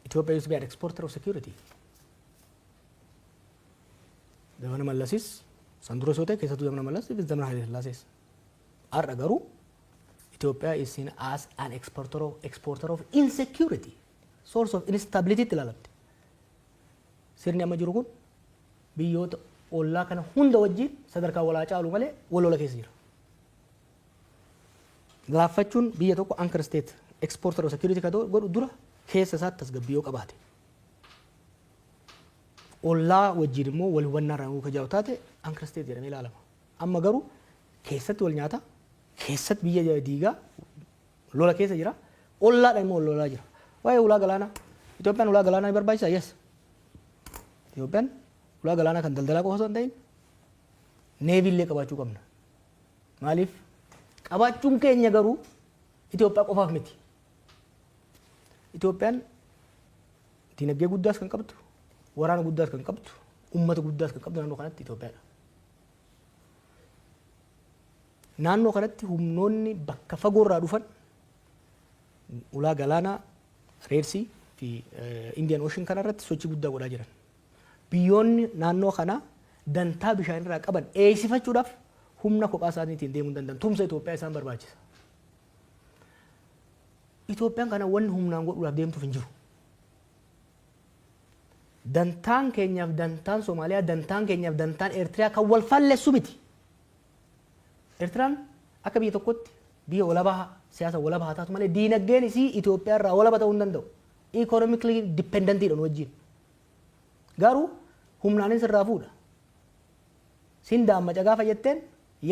Speaker 3: Ethiopia used to be an exporter of security. Zamana Mallasis, Sandro Sote, Kesatu Zamana Mallas, it is Zamana Haile Arra Garu, Ethiopia is seen as an exporter of insecurity, source of instability tilalabti. Sirni amma jiru kun biyyoota ollaa kana hunda wajjin sadarkaa walaa caalu malee walola keessa jira. Gaaffachuun biyya tokko anchor state exporter of security ka godhu dura keessa isaatti tasgabbiyyoo qabaate. Ollaa wajjin immoo wal hubannaa irraa ka jaa'u taate anchor state jedhamee ilaalama. Amma garuu keessatti wal nyaata, keessatti biyya diigaa lola keessa jira, ollaadhaan immoo lolaa jira. Waa'ee ulaa galaanaa, Itoophiyaan ulaa galaanaa ni barbaachisaa? Yes. Itoophiyaan ulaa galaanaa kan daldalaa qofa osoo hin ta'in neevii illee qabaachuu qabna. Maaliif? Qabaachuun keenya garuu Itoophiyaa qofaaf miti. Itoophiyaan dinagdee guddaas kan qabdu, waraana guddaas kan qabdu, uummata guddaas kan qabdu naannoo kanatti Itoophiyaadha. Naannoo kanatti humnoonni bakka fagoo irraa dhufan ulaa galaanaa Red Sea fi Indian Ocean kanarratti sochii guddaa godhaa jiran. Biyyoonni naannoo kana dantaa bishaan irraa qaban eegsifachuudhaaf humna kophaa isaaniitiin deemuu danda'an. Tumsa Itoophiyaa isaan barbaachisa. Itoophiyaan kana wanni humnaan godhuudhaaf deemtuuf hin jiru. Dantaan keenyaaf dantaan Somaaliyaa, dantaan keenyaaf dantaan Eertiriyaa kan wal falleessu miti. Eertiraan akka biyya tokkotti biyya walabaa siyaasa walabaa haa taatu malee diinagdeen isii Itoophiyaa irraa walaba ta'uu hin danda'u. Economically dependentidhaan wajjin. Garuu humnaanis irraa fuudha. Sindaan macaqaa fayyatteen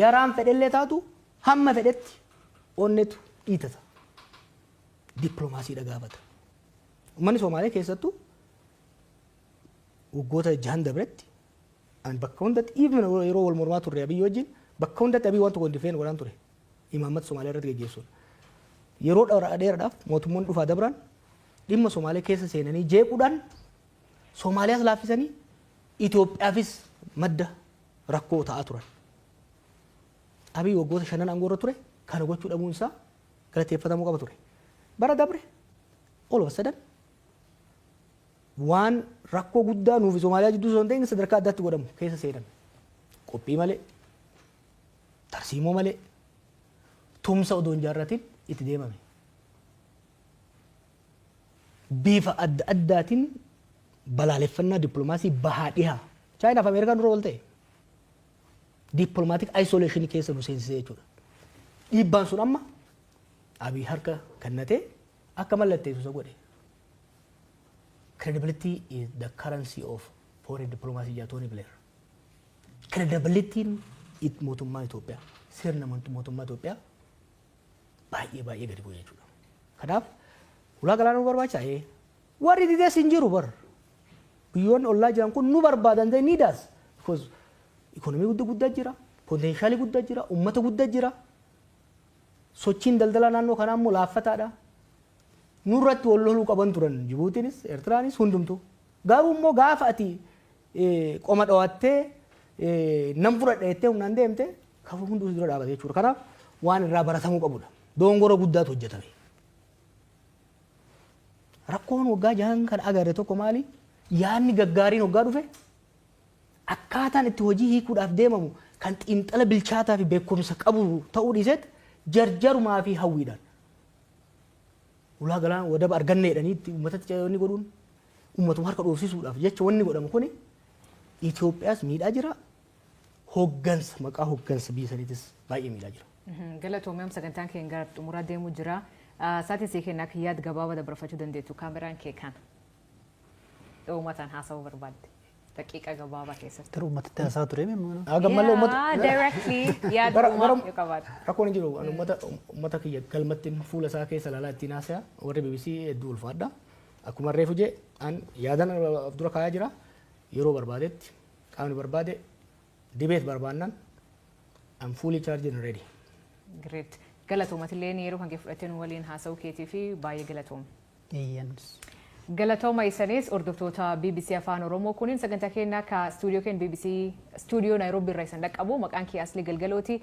Speaker 3: yaraan fedhellee taatu hamma fedhetti onnetu dhiitata. Dippiloomaasiidha gaafata. Uummanni Somaaliyaa keessattuu waggoota 6 dabretti ani bakka hundatti yeroo wal mormaa turre Abiy wajjin bakka hundatti Abiy waan tokko difeen godhan ture. Imaammata Somaaliyaa irratti gaggeessuun. Yeroo dheeraadhaaf mootummoonni dhufaa dabran dhimma Somaaliyaa keessa seenanii jeequudhaan Somaaliyaas laaffisanii Itoophiyaafis madda rakkoo ta'aa turan. Abiy waggoota 5 aangoo irra ture kana gochuu dhabuun isaa galateeffatamuu qaba ture. Bara dabre all of a sudden waan rakkoo guddaa nuufi Somaaliyaa jidduu osoo hin ta'in sadarkaa addaatti godhamu keessa seenan. Qophii malee, tarsiimoo malee, tumsa odoo hin jaarratin itti deemame. Bifa adda addaatiin balaaleffannaa dippiloomaasii bahaa dhihaa. Chaayinaa fi Ameerikaan dura wal ta'e. Diplomatic isolation keessa nu seensisee jechuudha. Dhiibbaan sun amma Abiy harka kennatee akka mallatteessu isa godhe. Credibility is the currency of foreign diplomacy jedha Tony Blair. Credibilityin mootummaa Itoophiyaa, sirna mootummaa Itoophiyaa baay'ee gadi bu'ee jechuudha. Kanaaf ulaa galaanaa nu barbaachisaa. Warri didees hin jiru bar. Biyyoonni ollaa jiran kun nu barbaadan ta'e ni daas. Because ikonomii guddaa jira, potentiaalii guddaa jira, uummata guddaa jira. Sochiin daldalaa naannoo kanaa immoo laaffataadha. Nurratti wal loluu qaban turan Jibuutiinis, Eertiraanis hundumtuu. Garuu immoo gaafa ati qoma dhawattee nam fudhadha jettee humnaan deemte kafa hunduu dura dhaabate jechuudha. Kanaaf waan irraa baratamuu qabudha. Dongora guddaatu hojjetame. Rakkoon waggaa 6 kan agarre tokko maali? Yaanni gaggaariin waggaa dhufe akkaataan itti hojii hiikuudhaaf deemamu kan xiinxala bilchaataa fi beekumsa qabu ta'uu dhiisetti jarjarumaa fi hawwiidhaan. Ulaa galaanaa wadaba arganne jedhanii uummatatti wanni godhuun uummatuma harka dhoofsisuudhaaf jecha wanni godhamu kuni Itoophiyaas miidhaa jira. Hoggansa maqaa hoggansa biyya saniitis baay'ee miidhaa jira.
Speaker 1: Galatoomii sagantaan keenya gara xumuraa deemuu jira. Saatiin sii kennaa yaada gabaabaa dabarfachuu dandeettu kaameraan kee kan uummataan haasawuu barbaadde daqiiqa gabaabaa keessatti.
Speaker 2: Tara uummatatti haasaa ture meemmoo.
Speaker 3: Agammallee uummata.
Speaker 1: Directly yaada uumaa yoo qabaatu.
Speaker 3: Rakkoon jiru uummata kiyya galmatti fuula isaa keessa ilaalaa ittiin haasa'aa warri BBC hedduu ulfaadha. Akkuma reefu jee an yaadan dura kaayaa jira yeroo barbaadetti qaamni barbaade dibeet barbaannaan I'm fully charged and ready.
Speaker 1: Great. Galatoomatillee yeroo kan kee fudhateen waliin haasa'uu keetii fi baay'ee galatoom.
Speaker 2: Eeyyanis.
Speaker 1: Galatooma isaaniis hordoftoota BBC Afaan Oromoo kuniin sagantaa keenya ka stuudiyoo keenya BBC stuudiyoo Naayiroobii irraa isin dhaqqabu maqaan kee Asli Galgalooti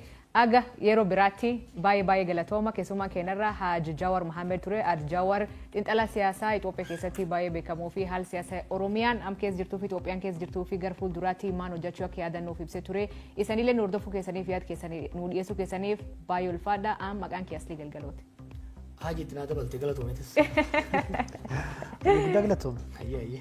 Speaker 1: aga yeroo biraatti baay'ee galatooma keessumaa keenyarraa Haji Joowar Mahammd ture. Haji Joowar xiinxalaa siyaasaa Itoophiyaa keessatti baay'ee beekamoo fi haala siyaasaa Oromiyaan am keessa jirtuu fi Itoophiyaan keessa jirtuu fi gara fuulduraatti maal hojjechuu akka yaadannoof ibsee ture. Isanillee nu hordofuu keessaniif yaad keessanii nu dhiyeessuu keessaniif baay'ee ulfaadha. Maqaan kee Asli Galgalooti.
Speaker 3: Haji itti naa dabalte galatoometis.
Speaker 2: Guddaa galatoome.
Speaker 3: Ayyee.